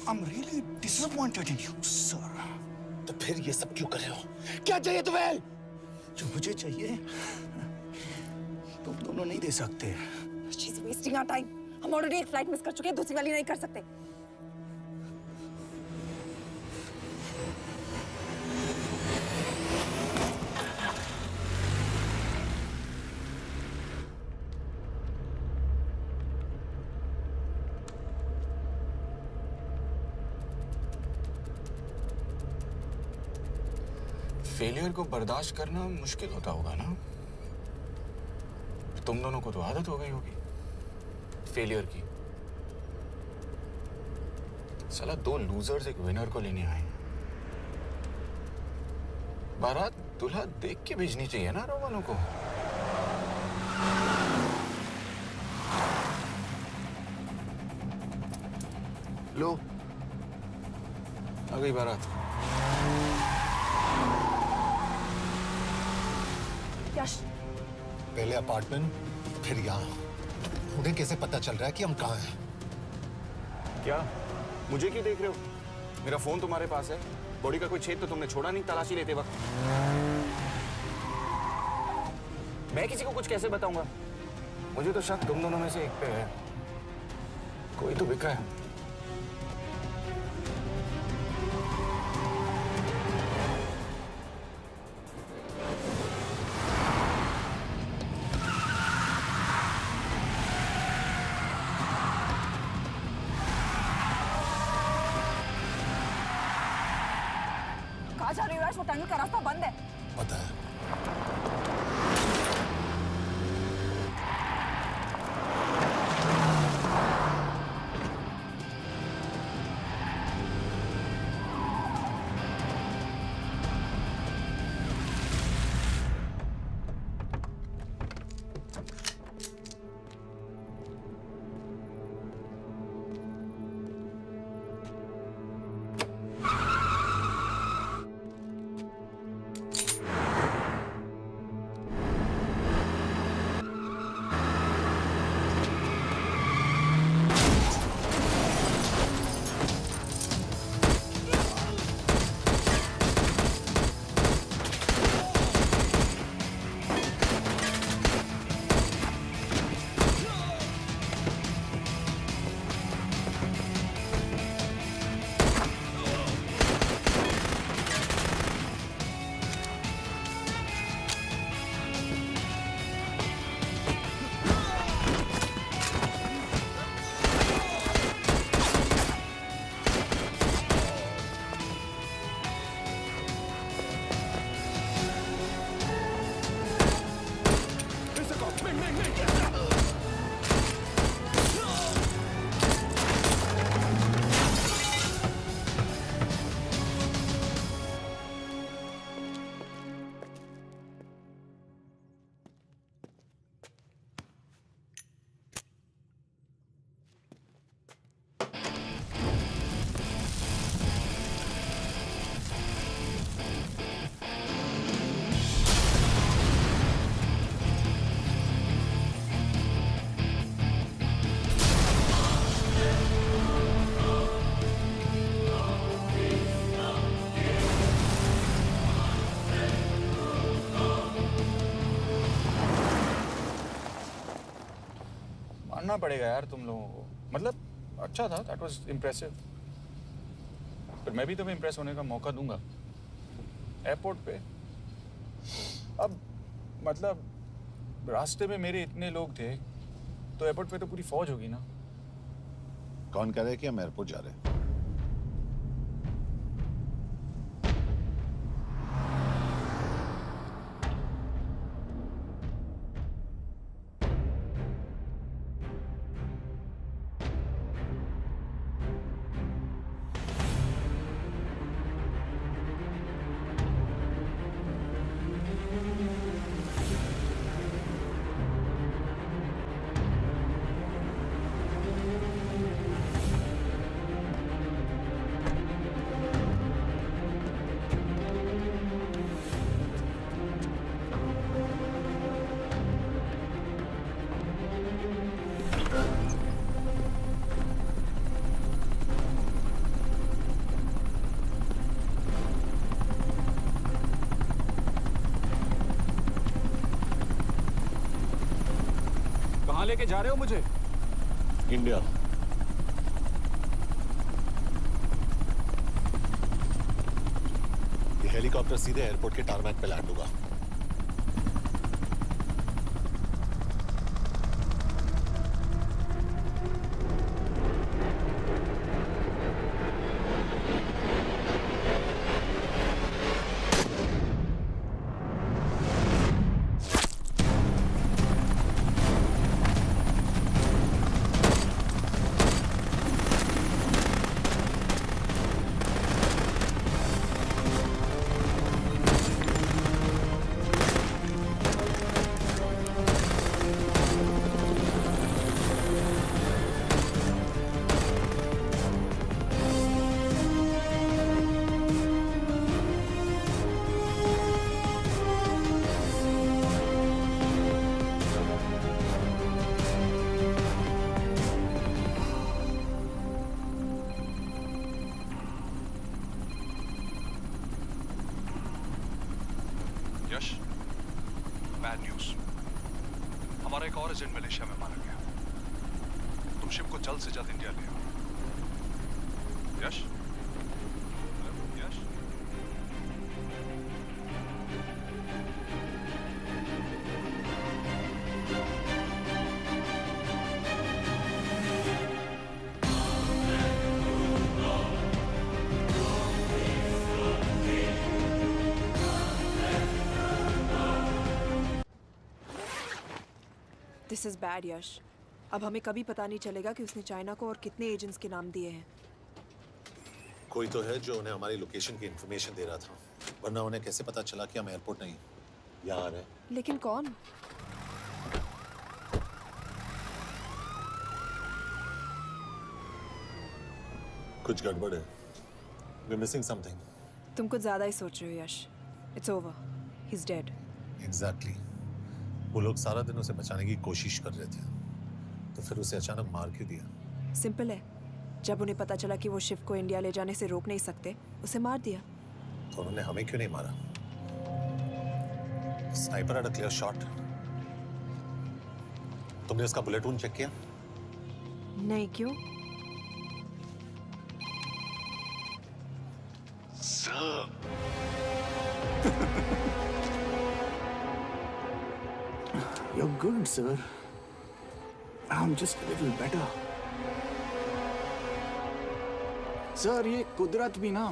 I'm really disappointed in you, sir. तो फिर ये सब क्यों कर रहे हो? क्या चाहिए तुम्हें? जो मुझे चाहिए, तुम दोनों नहीं दे सकते. She's wasting our time. हम ऑलरेडी एक फ्लाइट मिस कर चुके हैं, दूसरी वाली नहीं कर सकते. फेलियर को बर्दाश्त करना मुश्किल होता होगा ना. तुम दोनों को तो आदत हो गई होगी फेलियर की. साला 2 लूजर्स एक विनर को लेने आए. बारात दूल्हा देख के भेजनी चाहिए ना रो वालों को. लो, आ गई बारात. यश, पहले अपार्टमेंट, फिर यहाँ. उन्हें कैसे पता चल रहा है कि हम कहाँ हैं? क्या? मुझे क्यों देख रहे हो? मेरा फोन तुम्हारे पास है. बॉडी का कोई छेद तो तुमने छोड़ा नहीं तलाशी लेते वक्त. मैं किसी को कुछ कैसे बताऊंगा? मुझे तो शक तुम दोनों में से एक पे है. कोई तो बिका है. कहाँ जा रही हो यश? वो टनल का रास्ता बंद है. पता है. करना पड़ेगा यार तुम लोगों को। मतलब अच्छा था, दैट वाज इम्प्रेसिव। पर मैं भी तुम्हें इम्प्रेस होने का मौका दूंगा एयरपोर्ट पे। अब मतलब रास्ते में मेरे इतने लोग थे, तो एयरपोर्ट पे तो पूरी फौज होगी ना। कौन कह रहा है कि हम एयरपोर्ट जा रहे हैं? कहाँ लेके जा रहे हो मुझे? इंडिया। ये हेलीकॉप्टर सीधे एयरपोर्ट के टारमैक पे लैंड होगा। यश, बैड न्यूज। हमारा एक और एजेंट मलेशिया में मारा गया। तुम शिप को जल्द से जल्द इंडिया ले आओ। यश, यश, दिस इज बैड यश। अब हमें कभी पता नहीं चलेगा कि उसने चाइना को और कितने एजेंट्स के नाम दिए हैं। कोई तो है जो उन्हें हमारी लोकेशन की इंफॉर्मेशन दे रहा था, वरना उन्हें कैसे पता चला कि हम एयरपोर्ट नहीं यहाँ आ रहे हैं? लेकिन कौन? कुछ गड़बड़ है। We're missing something. तुम कुछ ज्यादा ही सोच रहे हो Yash. It's over, he is dead. Exactly. वो लोग सारा दिन उसे बचाने की कोशिश कर रहे थे, तो फिर उसे अचानक मार क्यों दिया? सिंपल है, जब उन्हें पता चला कि वो शिव को इंडिया ले जाने से रोक नहीं सकते, उसे मार दिया। तो उन्होंने हमें क्यों नहीं मारा? Sniper had a clear shot. तुमने उसका बुलेट वूंड चेक किया? नहीं, क्यों? You're good, sir. I'm just a little better. Sir, ये कुदरत भी ना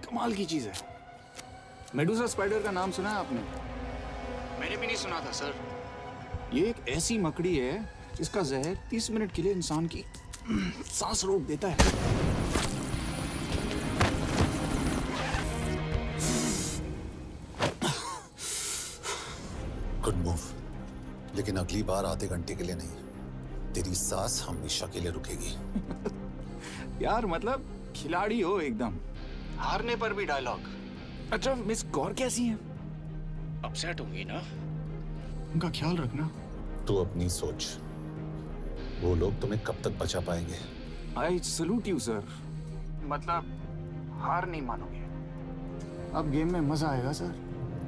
कमाल की चीज है। मेडुसा स्पाइडर का नाम सुना है आपने? मैंने भी नहीं सुना था सर। ये एक ऐसी मकड़ी है जिसका जहर 30 मिनट के लिए इंसान की सांस रोक देता है। गुड मूव, लेकिन अगली बार आधे घंटे के लिए नहीं, तेरी सांस हमेशा के लिए रुकेगी। यार मतलब खिलाड़ी हो एकदम, हारने पर भी डायलॉग। अच्छा, मिस कौर कैसी हैं? अपसेट होंगी ना? उनका ख्याल रखना। तू अपनी सोच, वो लोग तुम्हें कब तक बचा पाएंगे? I salute you sir. मतलब हार नहीं मानोगे। अब गेम में मजा आएगा सर।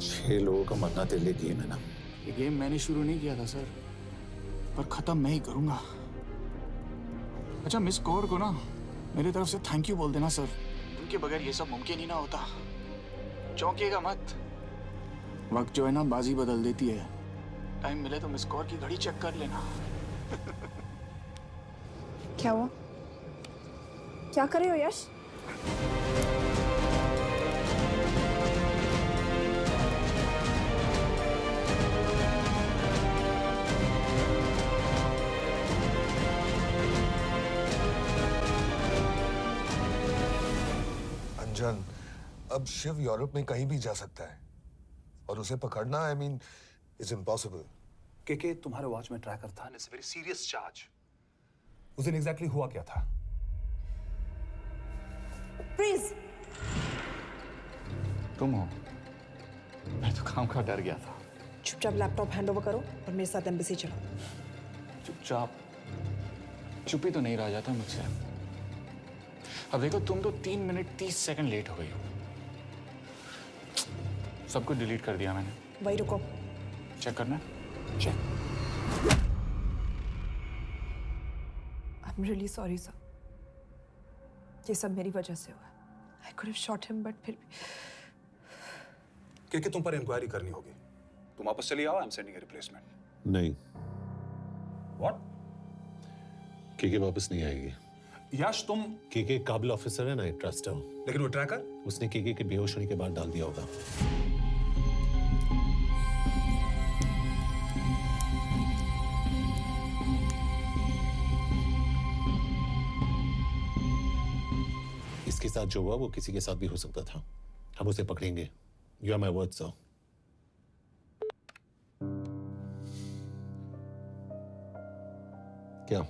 6 लोगों का मरना तेरे लिए गेम है ना? ये गेम मैंने शुरू नहीं किया था सर, पर खत्म मैं ही करूंगा। अच्छा मिस कौर को ना मेरी तरफ से थैंक यू बोल देना सर। उनके बगैर ये सब मुमकिन ही ना होता। चौंकिएगा मत, वक्त जो है ना बाजी बदल देती है। टाइम मिले तो मिस कौर की घड़ी चेक कर लेना। क्या हुआ? क्या कर रहे हो यश? अंजन, अब शिव यूरोप में कहीं भी जा सकता है और उसे पकड़ना आई मीन इज इम्पॉसिबल। के तुम्हारे वॉच में ट्रैकर था, इट्स वेरी सीरियस चार्ज। उस दिन एग्जैक्टली हुआ क्या था? प्लीज। तुम हो? मैं तो काम का डर गया था। चुपचाप लैपटॉप हैंड ओवर करो और मेरे साथ एम्बेसी चलो। चुपचाप चुप ही तो नहीं रहा जाता मुझसे। अब देखो तुम तो 3 मिनट 30 सेकंड लेट हो गई हो। सब कुछ डिलीट कर दिया मैंने। वही रुको, चेक करना। Check. I am really sorry sir, ये सब मेरी वजह से हुआ। I could have shot him but फिर भी। के तुम पर इंक्वायरी करनी होगी। तुम वापस चली आओ, I am sending A replacement. नहीं, व्हाट? के वापस नहीं आएगी। यश तुम के काबिल ऑफिसर है ना, आई ट्रस्ट हूं। लेकिन वो ट्रैकर उसने के बेहोश होने के बाद डाल दिया होगा। इसके साथ जो हुआ वो किसी के साथ भी हो सकता था। हम उसे पकड़ेंगे। You are my word sir. क्या?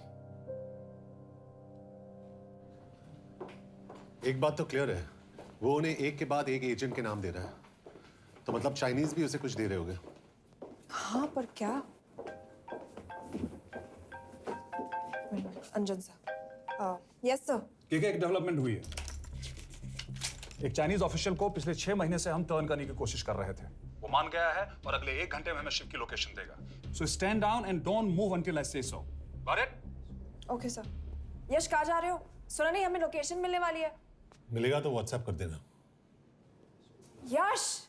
एक बात तो क्लियर है, वो उन्हें एक के बाद एक एजेंट के नाम दे रहा है, तो मतलब चाइनीज भी उसे कुछ दे रहे होंगे। हाँ पर क्या? अंजन सर। Yes sir. के एक डेवलपमेंट हुई है। एक चाइनीज ऑफिशियल को पिछले 6 महीने से हम टर्न करने की कोशिश कर रहे थे। वो मान गया है और अगले 1 घंटे में हमें शिव की लोकेशन देगा। So stand down and don't move until I say so. Got it? Okay sir. Yash कहाँ जा रहे हो? सुना नहीं हमें लोकेशन मिलने वाली है। मिलेगा तो व्हाट्सएप कर देना। यश!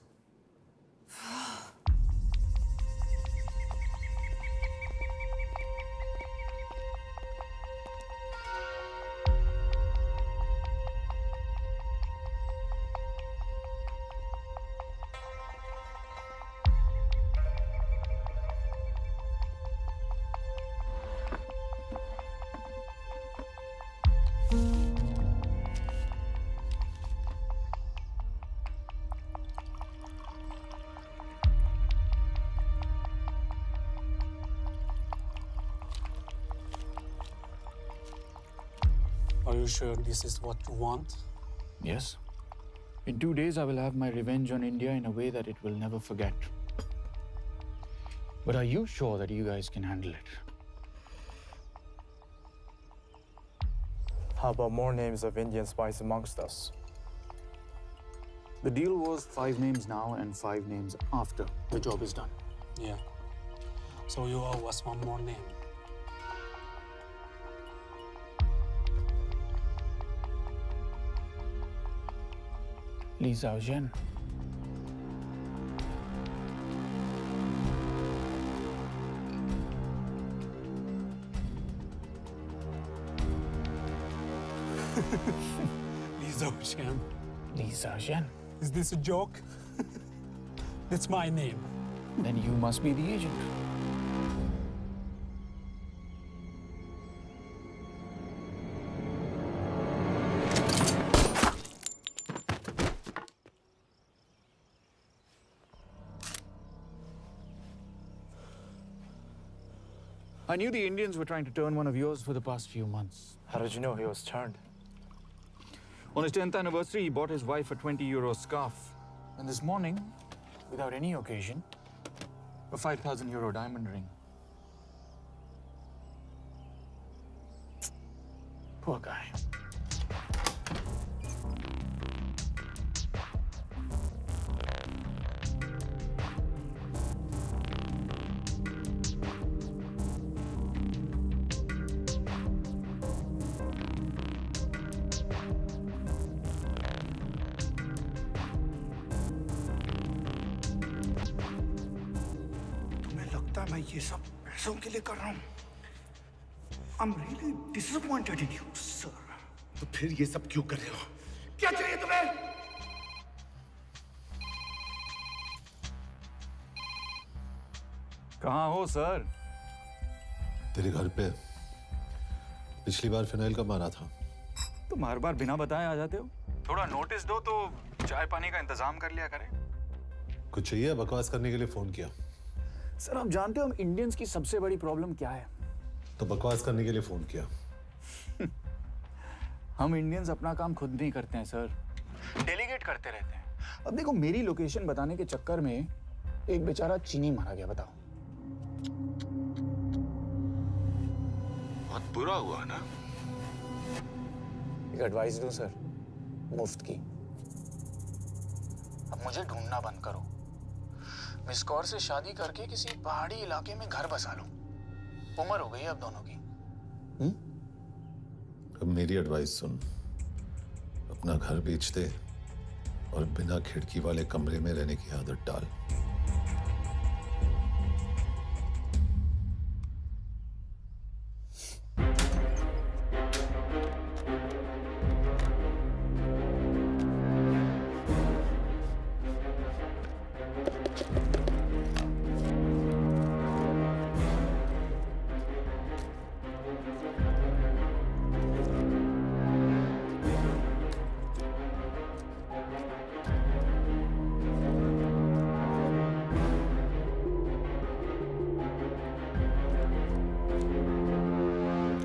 Are you sure this is what you want? Yes. In 2 days, I will have my revenge on India in a way that it will never forget. But are you sure that you guys can handle it? How about more names of Indian spies amongst us? The deal was 5 names now and 5 names after the job is done. Yeah. So you owe us one more name. Li Xiaozhen. Li Xiaozhen. Li Xiaozhen. Is this a joke? That's my name. Then you must be the agent. I knew the Indians were trying to turn one of yours for the past few months. How did you know he was turned? On his 10th anniversary, he bought his wife a 20-euro scarf. And this morning, without any occasion, a 5,000-euro diamond ring. Poor guy. है मैं ये सब पैसों के लिए कर रहा हूँ। I'm really disappointed in you, sir. तो फिर ये सब क्यों कर रहे हो? क्या चाहिए तुम्हें? कहाँ हो सर? तेरे घर पे। पिछली बार फिनाइल कब मारा था? तुम हर बार बिना बताए आ जाते हो। थोड़ा नोटिस दो तो चाय पानी का इंतजाम कर लिया करें। कुछ चाहिए? बकवास करने के लिए फोन किया। सर आप जानते हो हम इंडियंस की सबसे बड़ी प्रॉब्लम क्या है? तो बकवास करने के लिए फोन किया। हम इंडियंस अपना काम खुद नहीं करते हैं सर, डेलीगेट करते रहते हैं। अब देखो मेरी लोकेशन बताने के चक्कर में एक बेचारा चीनी मारा गया, बताओ। बहुत बुरा हुआ ना? एक एडवाइस दूं सर, मुफ्त की। अब मुझे ढूंढना बंद करो। मिस कौर से शादी करके किसी पहाड़ी इलाके में घर बसा लो। उम्र हो गई अब दोनों की। अब मेरी एडवाइस सुन। अपना घर बेच दे और बिना खिड़की वाले कमरे में रहने की आदत डाल।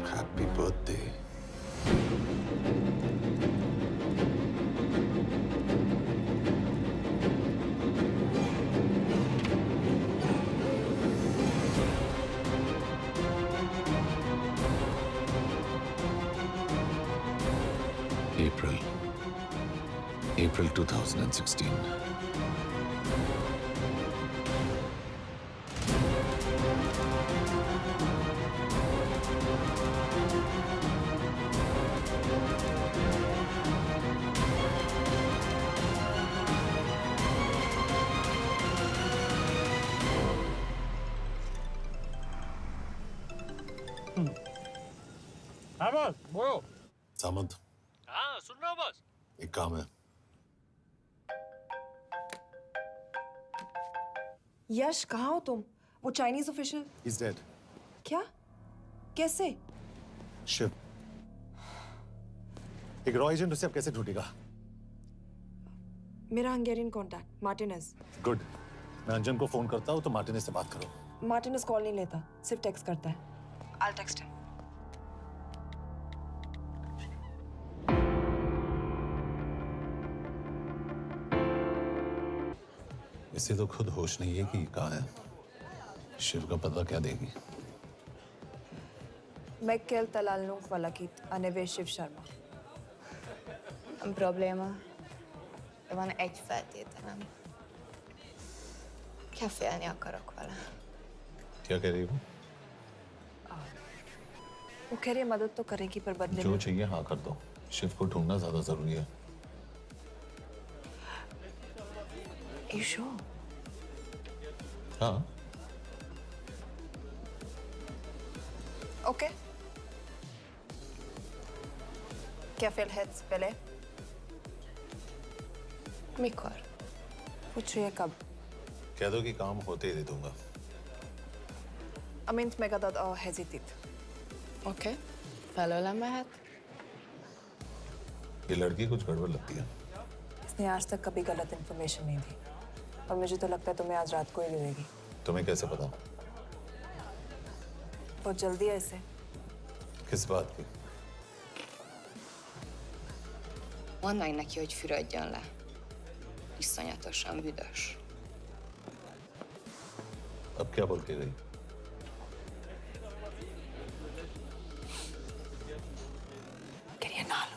Happy birthday. April 2016. हाँ बॉस बोलो। सामंत, हाँ सुन रहा हूँ बॉस। एक काम है। यश कहाँ हो तुम? वो चाइनीज ऑफिशियल। He's dead. क्या? कैसे? शिव, एक रॉ एजेंट उसे अब कैसे ढूंढेगा? मेरा हंगेरियन कॉन्टैक्ट मार्टिनेज। गुड, मैं अंजन को फोन करता हूँ तो मार्टिनेज से बात करो। मार्टिनेज कॉल नहीं लेता, सिर्फ टेक्स्ट करता है। I'll text him. इसे तो खुद होश नहीं है कि कहाँ है। शिव का पता क्या देगी? Mikael Talalnunk valakit, a neve Shiv Sharma. Nem probléma. De van egy feltételem. Kefélni akarok vele. क्या कह रही है वो? वो कह रही है मदद तो करेगी पर बदले जो में। चाहिए हाँ कर दो। शिव को ढूंढना ज्यादा जरूरी है। You sure? हाँ। Okay. क्या फेल है पहले? Mikor? पूछ रही है कब? कह दो कि काम होते ही दे दूंगा। Amint megadad a hezitit. Oké. Felőlem mehet? ये लड़की कुछ गड़बड़ लगती है। इसने आज तक कभी गलत इन्फॉर्मेशन नहीं दी और मुझे तो लगता है तुम्हें आज रात को ही मिलेगी। तुम्हें कैसे पता? बहुत जल्दी है इसे। किस बात की? Mondd meg neki, hogy fürödjön le. Iszonyatosan büdös. अब क्या बोल के गई? करिए ना लो।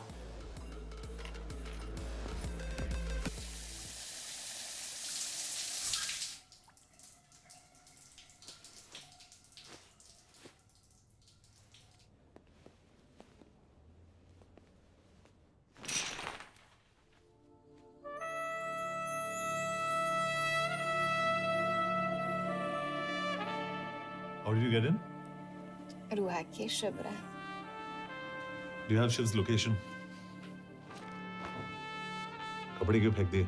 How did you get in? Ruhák későbbre. Do you have Shiv's location? कपड़े क्यों फेंक दिए?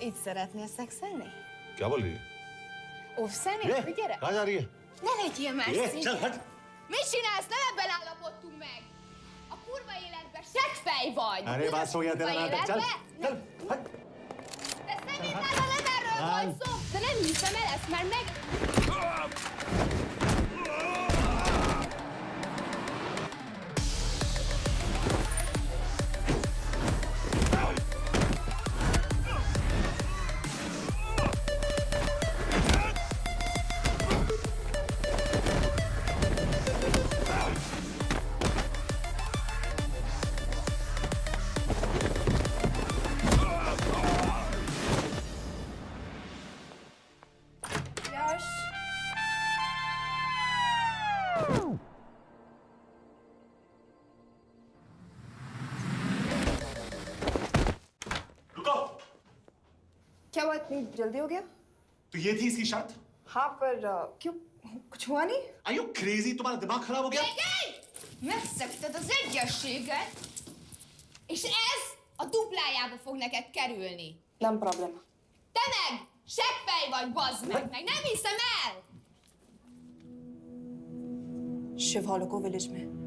Így szeretnél szexelni? क्या बोल रही है? Óvszerni? Gyere! कहाँ जा रही है? Ne legyél már szín! चल हट! Mit csinálsz? Nem ebben állapodtunk meg! A kurva életben seggfej vagy! अरे बात हो गया तेरा नाटक, चल! चल! हट! De szerintem nem erről volt szó! De nem hiszem el ezt, mert meg... यश रुको। क्या हुआ, इतनी जल्दी हो गया? तो ये थी इसकी शर्त? हाँ, पर क्यों, कुछ हुआ नहीं? Are you crazy? तुम्हारा दिमाग खराब हो गया? Megszegted az egyességet, és ez a duplájába fog neked kerülni. Nem problema. Te meg seggfej vagy, bazd meg nem hiszem el! Shiv हॉलोको विलेज में।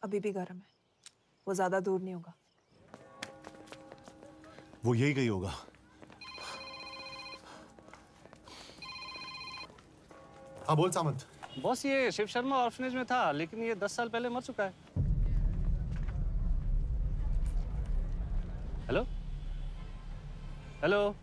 अभी भी गर्म है, वो ज्यादा दूर नहीं होगा। वो यही गई होगा। हाँ बोल सामंत। बॉस ये शिव शर्मा ऑर्फनेज में था, लेकिन ये 10 साल पहले मर चुका है। Hello hello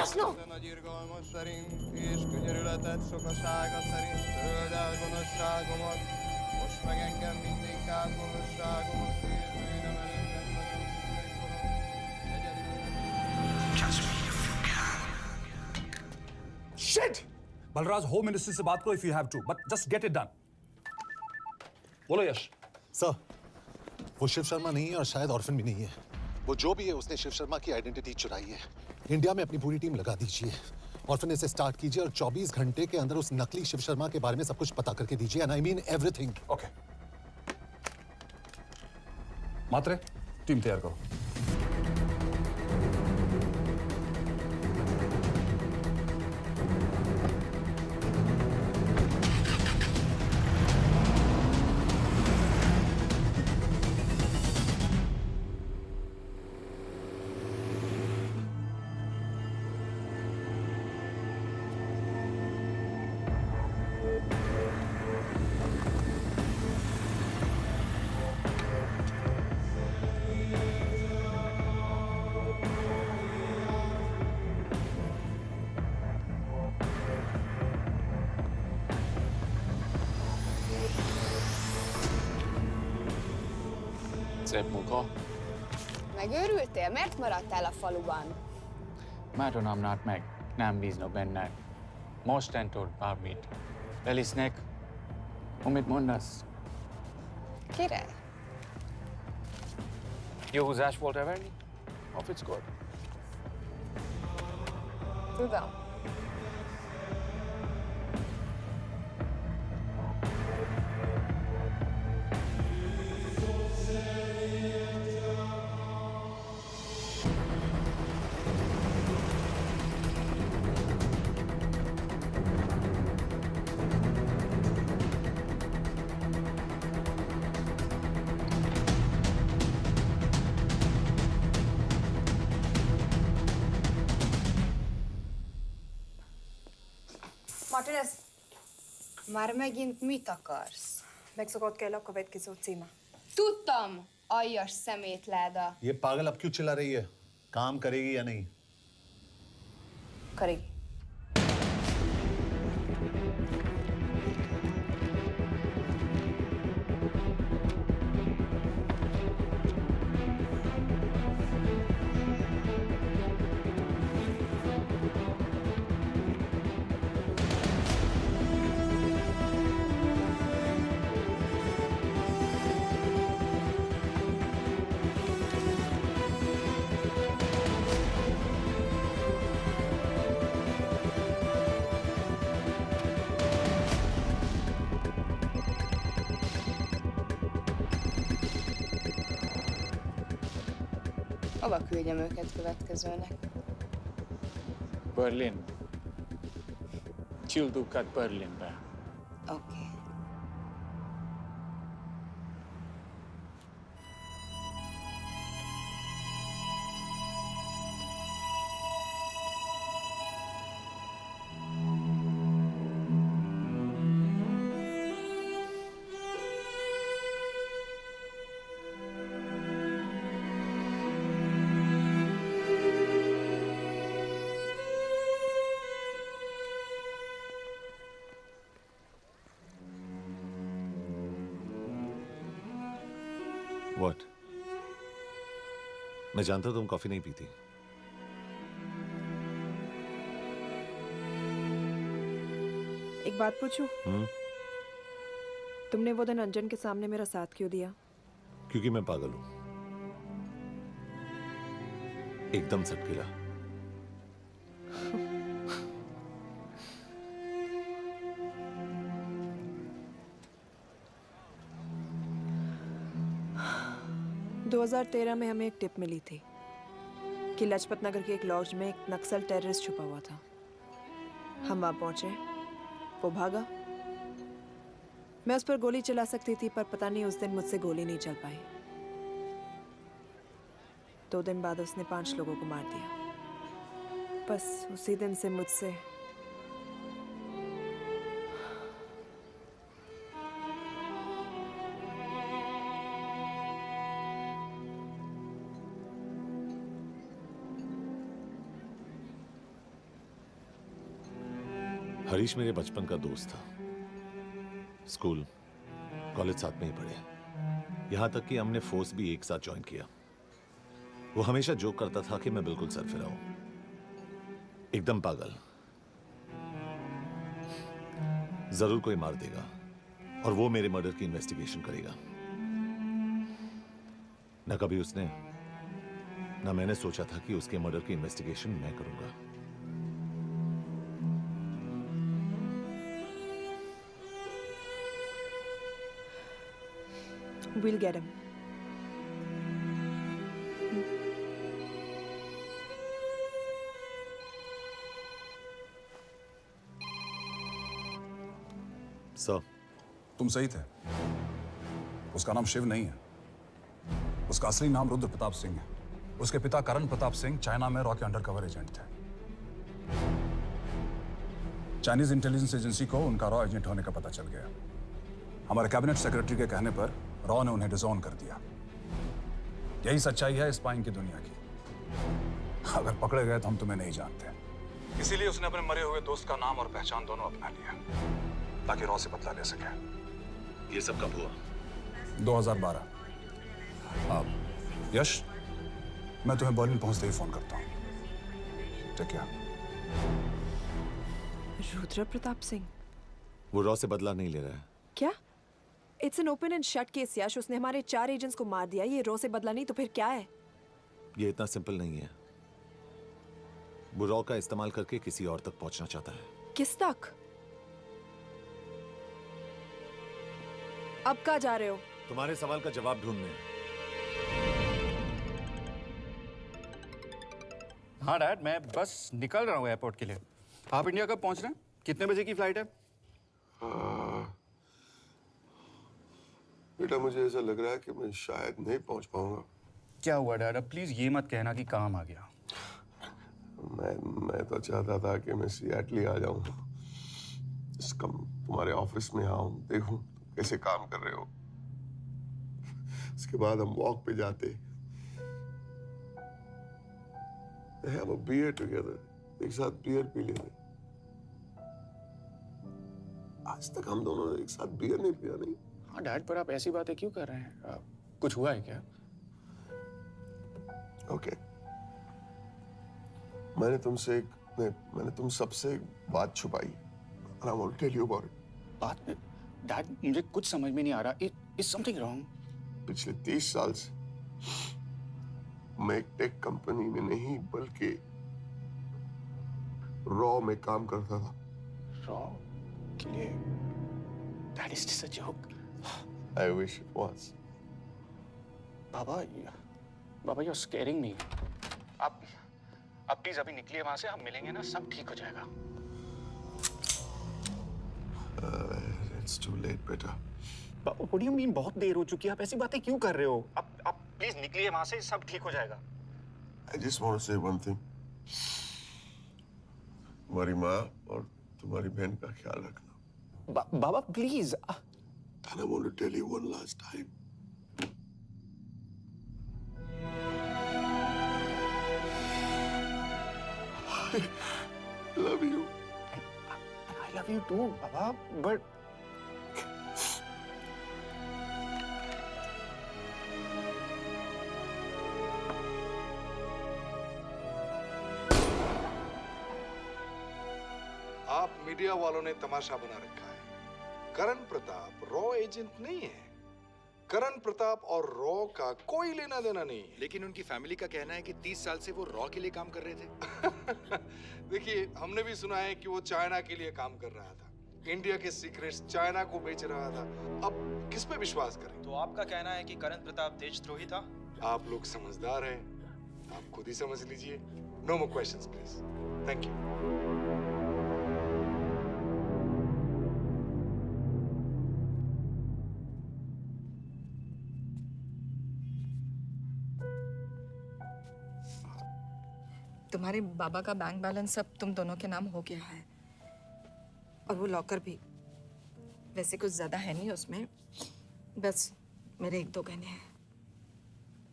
Jasno! Nagy irgalmas szerint és könyörületet sokasága szerint töröld el gonoszságomat, most meg engem mindinkább gonoszságomat, és bűnöm előtted vagyok, Shit! Balraj, home ministry से बात करो if you have to, but just get it done. बोलो यश। Sir, वो शिव शर्मा नहीं है और शायद orphan भी नहीं है। वो जो भी है उसने शिव शर्मा की आइडेंटिटी चुराई है। इंडिया में अपनी पूरी टीम लगा दीजिए, ऑर्फनेज से स्टार्ट कीजिए और 24 घंटे के अंदर उस नकली शिव शर्मा के बारे में सब कुछ पता करके दीजिए। And I mean everything. Okay. Matre, team तैयार करो। Szép munka. Megőrültél? Miért maradtál a faluban? Máron amnált meg. Nem bíznak benned. Mostantól bármit. Elisznek. Amit mondasz? Király. Jó húzás volt elverni? A fickót? Tudom. Martinez, Már megint mit akarsz? Mexikót kell a következő címe. Tudtam, aljas szemétláda. ये पागल अब क्यों चिल्ला रही है? काम करेगी या नहीं? करेगी। Hova küldjem őket következőnek? Berlin. Küldőket Berlinbe. Oké. What? मैं जानता हूं तुम कॉफी नहीं पीती। एक बात पूछूं? तुमने वो दिन अंजन के सामने मेरा साथ क्यों दिया? क्योंकि मैं पागल हूं, एकदम सटकेला। – 2013 में हमें एक टिप मिली थी कि लाजपत नगर के एक लॉज में एक नक्सल टेररिस्ट छुपा हुआ था। हम वहां पहुंचे, वो भागा। मैं उस पर गोली चला सकती थी, पर पता नहीं उस दिन मुझसे गोली नहीं चल पाई। 2 दिन बाद उसने 5 लोगों को मार दिया। बस उसी दिन से मुझसे हरीश मेरे बचपन का दोस्त था। स्कूल, कॉलेज साथ में ही पढ़े। यहां तक कि हमने फोर्स भी एक साथ ज्वाइन किया। वो हमेशा जोक करता था कि मैं बिल्कुल सरफिरा हूं, एकदम पागल। जरूर कोई मार देगा और वो मेरे मर्डर की इन्वेस्टिगेशन करेगा। न कभी उसने न मैंने सोचा था कि उसके मर्डर की इन्वेस्टिगेशन मैं करूंगा। We'll get him. सर, तुम सही थे। उसका नाम शिव नहीं है। उसका असली नाम रुद्र प्रताप सिंह है। उसके पिता करण प्रताप सिंह चाइना में रॉ के अंडरकवर एजेंट थे। चाइनीज इंटेलिजेंस एजेंसी को उनका रॉ एजेंट होने का पता चल गया। हमारे कैबिनेट सेक्रेटरी के कहने पर रॉ ने उन्हें डिसऑन कर दिया। यही सच्चाई है स्पाइंग की दुनिया की। अगर पकड़े गए तो हम तुम्हें नहीं जानते। इसीलिए उसने अपने मरे हुए दोस्त का नाम और पहचान दोनों अपना लिया ताकि रॉ से बदला ले सके। ये सब कब हुआ? 2012। यश, मैं तुम्हें बर्लिन पहुंचते ही फोन करता हूँ। ठीक है। रुद्र प्रताप सिंह वो रॉ से बदला नहीं ले रहा है। क्या? It's an open and shut case Yash. उसने हमारे 4 एजेंट्स को मार दिया। ये रॉ से बदला नहीं तो फिर क्या है? ये इतना सिंपल नहीं है। वो रॉ का इस्तेमाल करके किसी और तक पहुंचना चाहता है। किस तक? अब कहाँ जा रहे हो? तुम्हारे सवाल का जवाब ढूंढने। हाँ डैड, मैं बस निकल रहा हूँ एयरपोर्ट के लिए। आप इंडिया कब पहुंच रहे हैं? कितने बजे की फ्लाइट है? बेटा, मुझे ऐसा लग रहा है कि मैं शायद नहीं पहुंच पाऊंगा। क्या हुआ डैड? अब प्लीज ये मत कहना कि काम आ गया। मैं तो चाहता था कि मैं सिएटल आ जाऊं, तुम्हारे ऑफिस में आऊं, देखूं कैसे काम कर रहे हो। उसके बाद हम वॉक पे जाते, have a beer together, एक साथ बियर पी लेते। आज तक हम दोनों ने एक साथ बियर नहीं पिया। नहीं। हाँ डैड, पर आप ऐसी बातें क्यों कर रहे हैं? कुछ हुआ है क्या? ओके। मैंने तुम सबसे एक बात छुपाई। And I want to tell you about it. बात में डैड, मुझे कुछ समझ में नहीं आ रहा। Is something wrong? पिछले 30 साल से मैं एक टेक कंपनी में नहीं बल्कि रॉ में काम करता था। रॉ के लिए? That is just a joke. I wish it was. Baba, you're scaring me. आप प्लीज अभी निकलिए वहां से। हम मिलेंगे ना, सब ठीक हो जाएगा। It's too late, बेटा। What do you mean बहुत देर हो चुकी है? आप ऐसी बातें क्यों कर रहे हो? आप प्लीज निकलिए वहां से, सब ठीक हो जाएगा। I just want to say one thing. तुम्हारी माँ और तुम्हारी बहन का ख्याल रखना। बाबा please. And I want to tell you one last time. I love you. I love you too, Baba, but आप मीडिया वालों ने तमाशा बना रखा है। करण प्रताप रॉ एजेंट नहीं है। करण प्रताप और रॉ का कोई लेना देना नहीं है। लेकिन उनकी फैमिली का कहना है कि 30 साल से वो रॉ के लिए काम कर रहे थे। देखिए, हमने भी सुना है कि वो चाइना के लिए काम कर रहा था, इंडिया के सीक्रेट्स चाइना को बेच रहा था। अब किस पे विश्वास करें? तो आपका कहना है कि करण प्रताप देशद्रोही था? आप लोग समझदार हैं, आप खुद ही समझ लीजिए। No more questions please. Thank you. तुम्हारे बाबा का बैंक बैलेंस अब तुम दोनों के नाम हो गया है, और वो लॉकर भी। वैसे कुछ ज्यादा है नहीं उसमें, बस मेरे 1-2 गहने हैं।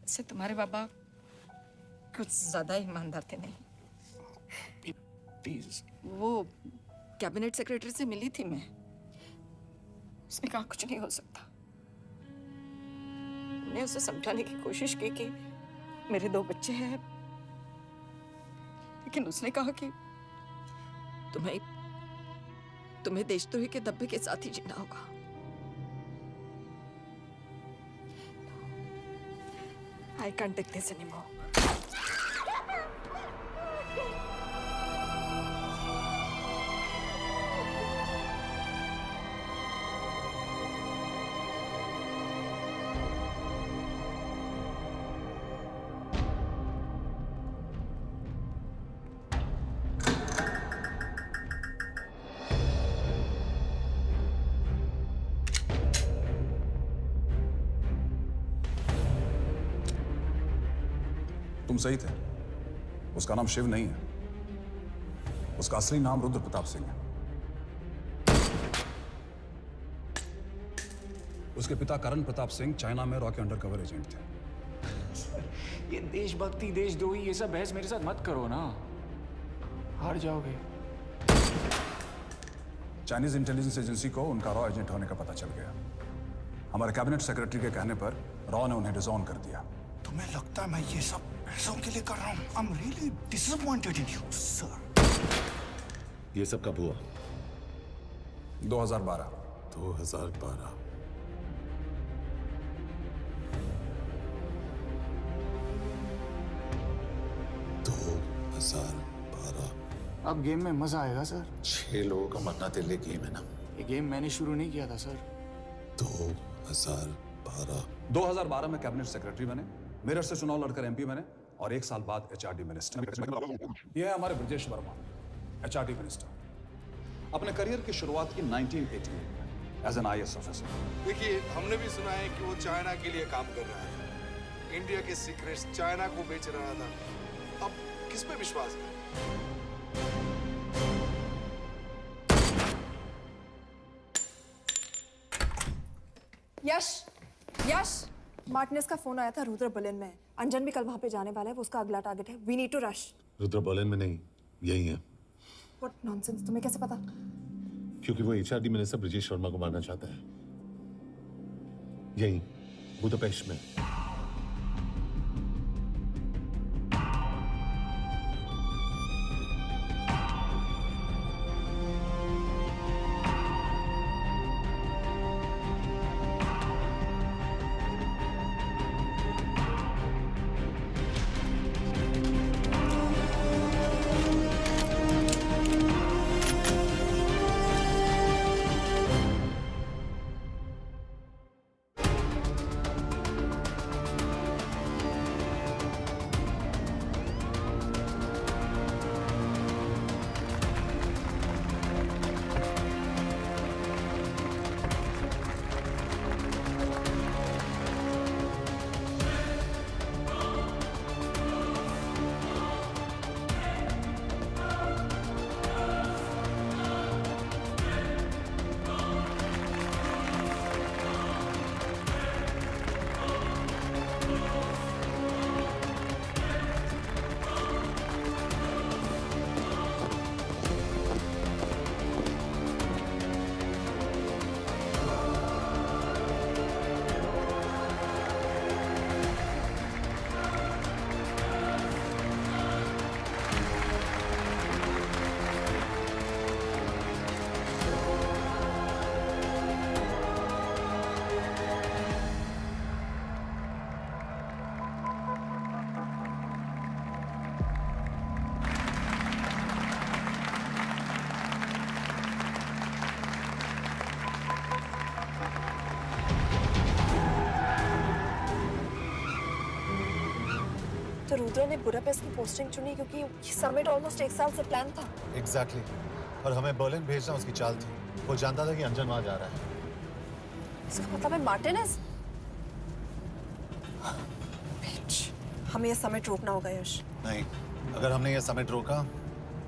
वैसे तुम्हारे बाबा कुछ ज्यादा ईमानदार थे नहीं। प्लीज। वो कैबिनेट सेक्रेटरी से मिली थी मैं, उसने कहा कुछ नहीं हो सकता। मैंने उसे समझाने की कोशिश की कि मेरे 2 बच्चे हैं, लेकिन उसने कहा कि तुम्हें तुम्हें देशद्रोही के धब्बे के साथ ही जीना होगा। I can't take this anymore. तुम सही थे। उसका नाम शिव नहीं है, उसका असली नाम रुद्र प्रताप सिंह है। उसके पिता करण प्रताप सिंह चाइना में रॉ के अंडरकवर एजेंट थे। ये देशभक्ति देशद्रोही ये सब बहस मेरे साथ मत करो ना, हार जाओगे। चाइनीज इंटेलिजेंस एजेंसी को उनका रॉ एजेंट होने का पता चल गया। हमारे कैबिनेट सेक्रेटरी के कहने पर रॉ ने उन्हें डिसऑन कर दिया। तुम्हें लगता है मैं ये सब पैसों के लिए कर रहा हूँ? I'm really disappointed in you, sir. ये सब कब हुआ? 2012। 2012। अब गेम में मजा आएगा सर। 6 लोगों का मरना तेरे गेम है ना? ये गेम मैंने शुरू नहीं किया था सर। 2012 में कैबिनेट सेक्रेटरी बने, मेरठ से चुनाव लड़कर एमपी बने और 1 साल बाद एचआरडी मिनिस्टर। ये है हमारे ब्रजेश वर्मा, एचआरडी मिनिस्टर। अपने करियर की शुरुआत की 1988 में एज एन आईएएस ऑफिसर। देखिए, हमने भी सुना है कि वो चाइना के लिए काम कर रहा है, इंडिया के सीक्रेट्स चाइना को बेच रहा था। अब किस पे विश्वास है? यश, मार्टिनेस का फोन आया था, रुद्र बर्लिन में। अंजन भी कल वहां पे जाने वाला है, वो उसका अगला टारगेट है। We need to rush. Rudra Berlin में नहीं, यही है। व्हाट नॉनसेंस, तुम्हें कैसे पता? क्योंकि वो एचआरडी मिनिस्टर ब्रजेश शर्मा को मारना चाहता है, यही बुदापेस्ट में। तो रुद्र ने बुडापेस्ट की पोस्टिंग चुनी क्योंकि ये समिट ऑलमोस्ट 1 साल से प्लान था। एग्जैक्टली। और हमें बर्लिन भेजना उसकी चाल थी। वो जानता था कि अंजन वहां जा रहा है। इसका मतलब है मार्टिनेज। हमें ये समिट रोकना होगा यश। नहीं, अगर हमने ये समिट रोका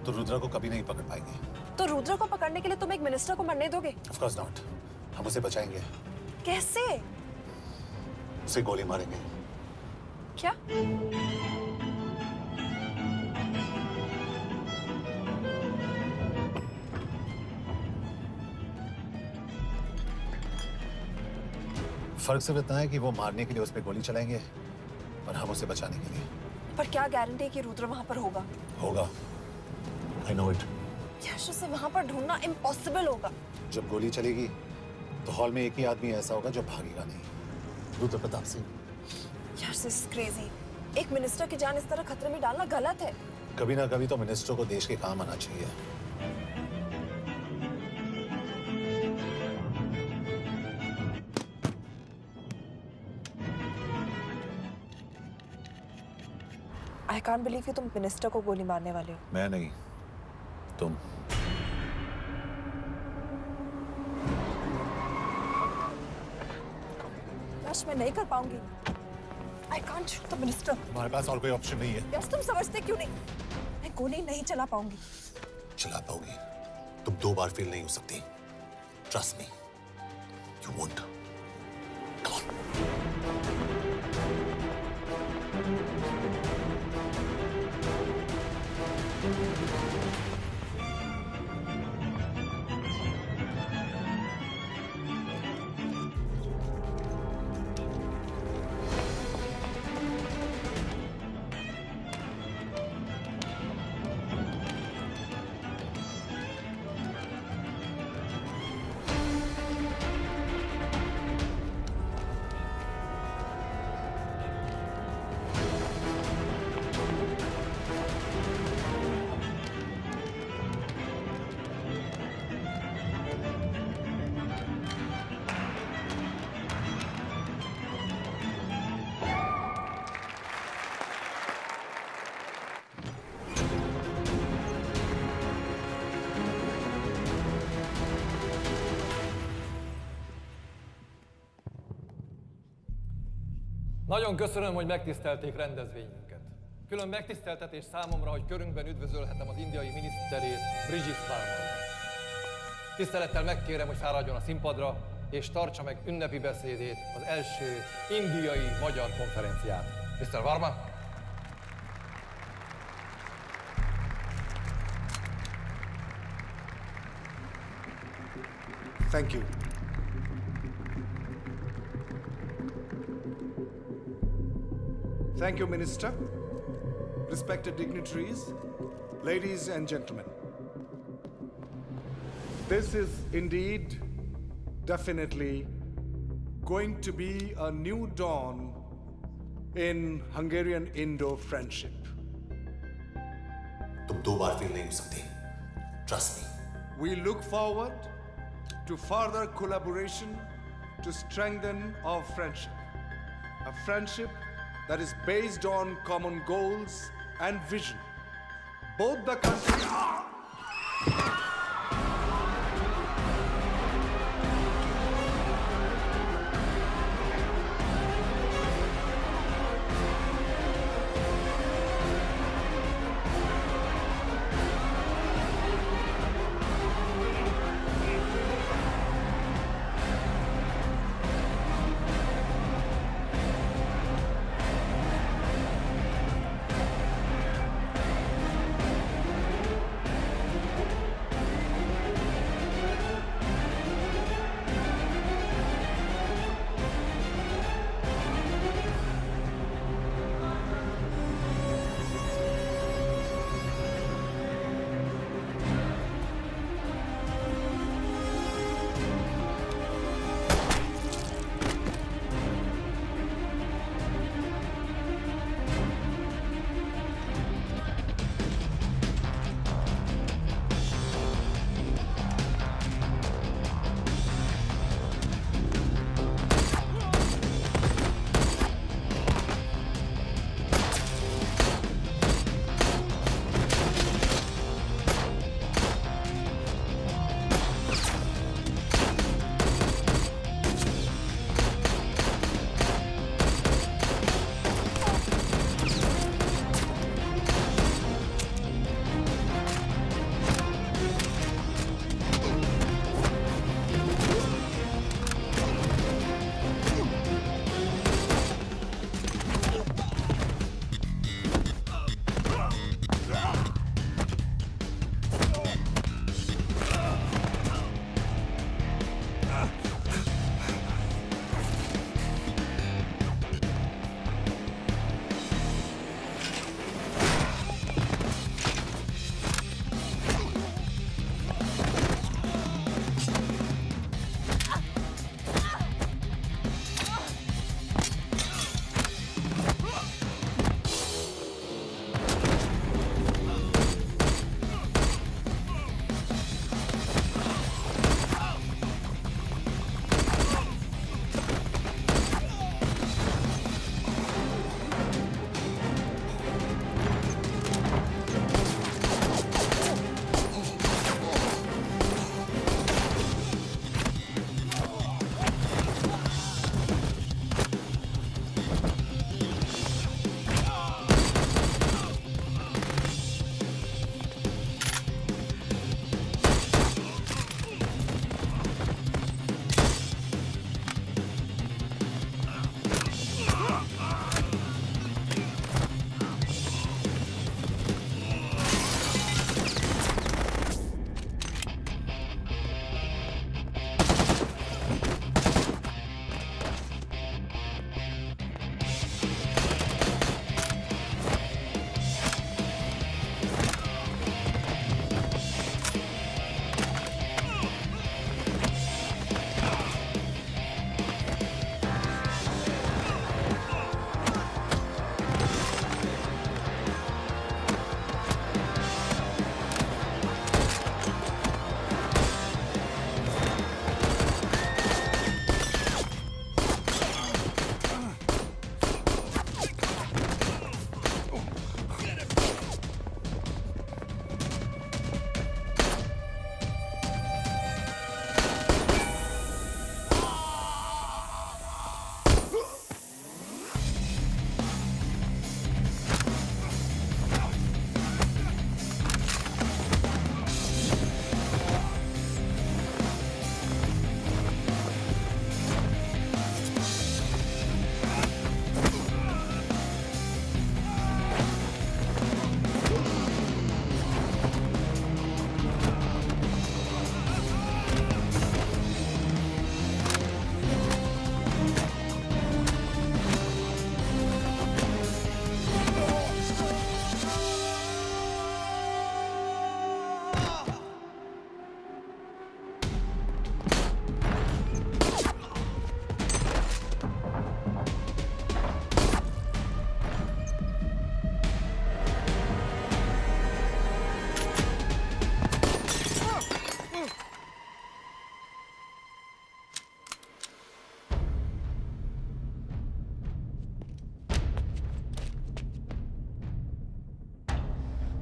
तो रुद्रा को कभी नहीं पकड़ पाएंगे। तो रुद्र को पकड़ने के लिए तुम एक मिनिस्टर को मरने दोगे? Of course not. हम उसे बचाएंगे। कैसे? उसे गोली मारेंगे। क्या? फर्क सिर्फ इतना है कि वो मारने के लिए उस पर गोली चलाएंगे और हम उसे बचाने के लिए। पर क्या गारंटी है कि रुद्र वहां पर होगा? होगा। I know it. यश उसे वहां पर ढूंढना इम्पॉसिबल होगा। जब गोली चलेगी तो हॉल में एक ही आदमी ऐसा होगा जो भागेगा नहीं। रुद्र प्रताप सिंह। यश इज क्रेजी। एक मिनिस्टर की जान इस तरह खतरे में डालना गलत है। कभी ना कभी तो मिनिस्टर को देश के काम आना चाहिए। आई कांट बिलीव कि तुम मिनिस्टर को गोली मारने वाले हो। मैं नहीं, तुम। यश मैं नहीं कर पाऊंगी। I can't shoot the minister. हमारे पास और कोई ऑप्शन नहीं है। यश तुम समझते क्यों नहीं? मैं गोली नहीं चला पाऊंगी। चला पाओगी। तुम 2 बार फेल नहीं हो सकती। Trust me, you won't. Nagyon köszönöm, hogy megtisztelték rendezvényünket. Külön megtiszteltetés számomra, hogy körünkben üdvözölhetem az indiai miniszterét, Brigitte Varma. Tisztelettel megkérem, hogy fáradjon a színpadra, és tartsa meg ünnepi beszédét az első indiai-magyar konferenciát. Mr. Varma? Thank you. Thank you, Minister. Respected dignitaries, ladies and gentlemen. This is indeed, definitely, going to be a new dawn in Hungarian-Indo friendship. तुम 2 बार fail नहीं हो सकती। Trust me. We look forward to further collaboration to strengthen our friendship. A friendship that is based on common goals and vision. Both the countries.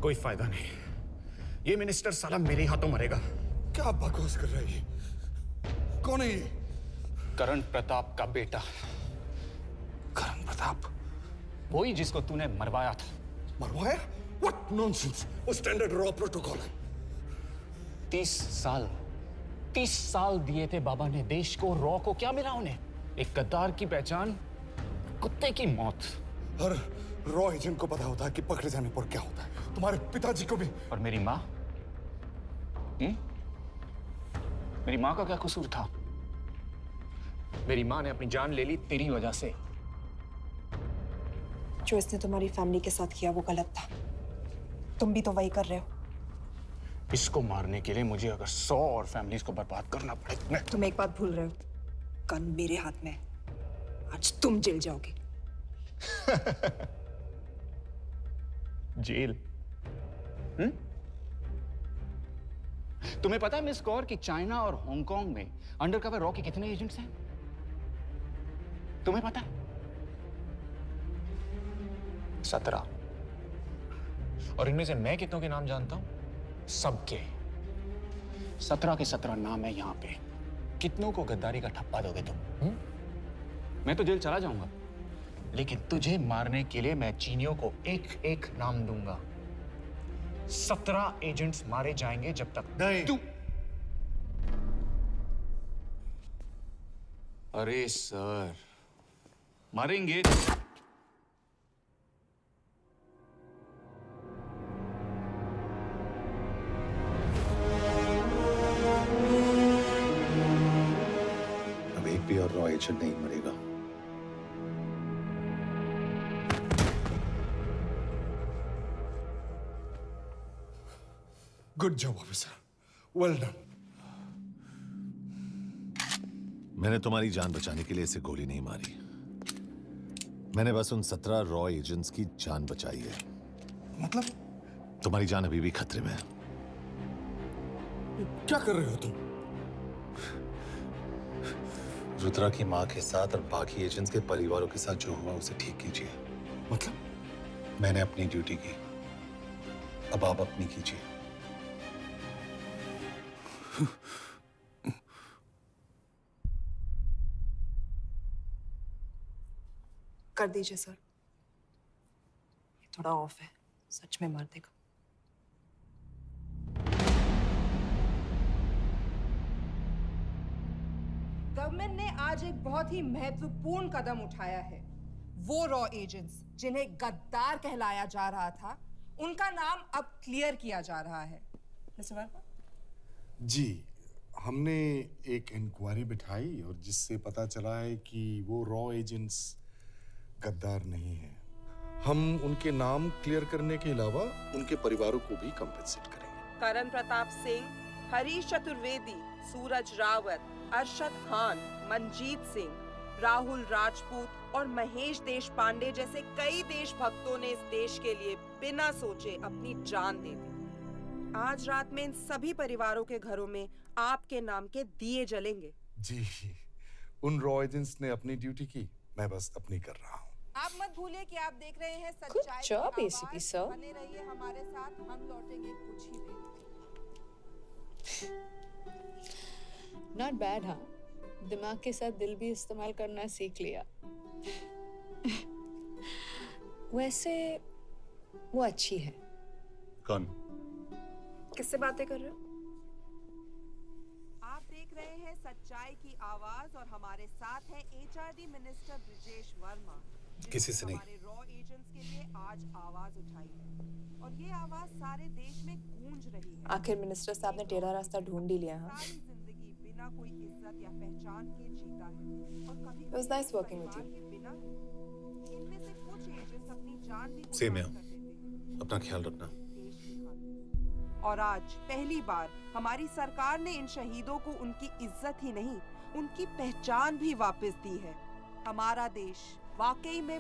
कोई फायदा नहीं। ये minister साला मेरे हाथों मरेगा। क्या बकवास कर रहा है ये? कौन है ये? करण प्रताप का बेटा। करण प्रताप? वही जिसको तूने मरवाया था। मरवाया? What nonsense! वो स्टैंडर्ड रॉ प्रोटोकॉल है। 30 साल दिए थे बाबा ने देश को। रॉ को क्या मिला उन्हें? एक गद्दार की पहचान, कुत्ते की मौत। हर रॉ एजेंट को पता होता है कि पकड़े जाने पर क्या होता है। तुम्हारे पिताजी को भी। और मेरी माँ? मेरी माँ का क्या कसूर था? मेरी माँ ने अपनी जान ले ली तेरी वजह से। जो इसने तुम्हारी फैमिली के साथ किया वो गलत था। तुम भी तो वही कर रहे हो। इसको मारने के लिए मुझे अगर 100 और फैमिलीज को बर्बाद करना पड़े। तुम एक बात भूल रहे हो, गन मेरे हाथ में। आज तुम जेल जाओगे। जेल? तुम्हें पता है मिस कौर कि चाइना और हांगकांग में अंडरकवर रॉ के कितने एजेंट्स हैं? तुम्हें पता है? 17। और इनमें से मैं कितनों के नाम जानता हूं? सबके। 17 के 17 नाम है यहां पे। कितनों को गद्दारी का ठप्पा दोगे तुम? मैं तो जेल चला जाऊंगा, लेकिन तुझे मारने के लिए मैं चीनियों को एक एक नाम दूंगा। 17 एजेंट्स मारे जाएंगे जब तक नहीं। तू। अरे सर, मारेंगे। अब एक भी और रॉ एजेंट नहीं मरेगा। Good job officer, well done. मैंने तुम्हारी जान बचाने के लिए इसे गोली नहीं मारी। मैंने बस उन 17 रॉ एजेंट्स की जान बचाई है। मतलब? तुम्हारी जान अभी भी खतरे में है। क्या कर रहे हो तुम? रुद्रा की मां के साथ और बाकी एजेंट्स के परिवारों के साथ जो हुआ उसे ठीक कीजिए। मतलब? मैंने अपनी ड्यूटी की, अब आप अपनी कीजिए। कर दीजिए सर। ये थोड़ा ऑफ है, सच में मार देगा। गवर्नमेंट ने आज एक बहुत ही महत्वपूर्ण कदम उठाया है। वो रॉ एजेंट्स जिन्हें गद्दार कहलाया जा रहा था, उनका नाम अब क्लियर किया जा रहा है। मिस्टर वर्मा? जी, हमने एक इंक्वायरी बिठाई और जिससे पता चला है कि वो रॉ एजेंट्स गद्दार नहीं है। हम उनके नाम क्लियर करने के अलावा उनके परिवारों को भी कंपेंसेट करेंगे। करण प्रताप सिंह, हरीश चतुर्वेदी, सूरज रावत, अरशद खान, मनजीत सिंह, राहुल राजपूत और महेश देशपांडे जैसे कई देशभक्तों ने इस देश के लिए बिना सोचे अपनी जान दे दी। आज रात में इन सभी परिवारों के घरों में आपके नाम के दिए जलेंगे। जी, उन रॉ एजेंट्स ने अपनी ड्यूटी की, मैं बस अपनी कर रहा हूँ। आप मत भूलिए कि आप देख रहे हैं Good सच्चाई job, की ACP आवाज। sir. बने रहिए हमारे साथ, हम लौटेंगे कुछ ही देर में। Not bad. हाँ, दिमाग के साथ दिल भी इस्तेमाल करना सीख लिया। वैसे वो अच्छी है। कौन? किससे बातें कर रहे हो? आप देख रहे हैं सच्चाई की आवाज और हमारे साथ है एचआरडी मिनिस्टर ब्रिजेश वर्मा। किसी से नहीं। हमारे रॉ एजेंट्स के लिए आज आवाज उठाई है और ये आवाज सारे देश में गूंज रही है। आखिर मिनिस्टर साहब ने टेढ़ा रास्ता ढूंढ ही लिया। हाँ, सारी जिंदगी बिना कोई इज्जत या पहचान के जीता है और कभी It was nice working with you. बिना इनमें से कुछ एजेंट्स अपनी जान भी सेम कुर्बान है। कर देते हैं। अपना ख्याल रखना। और आज पहली बार हमारी सरकार ने इन शहीदों को उनकी इज्जत ही नहीं, उनकी पहचान भी वापस दी है। हमारा देश वाकई में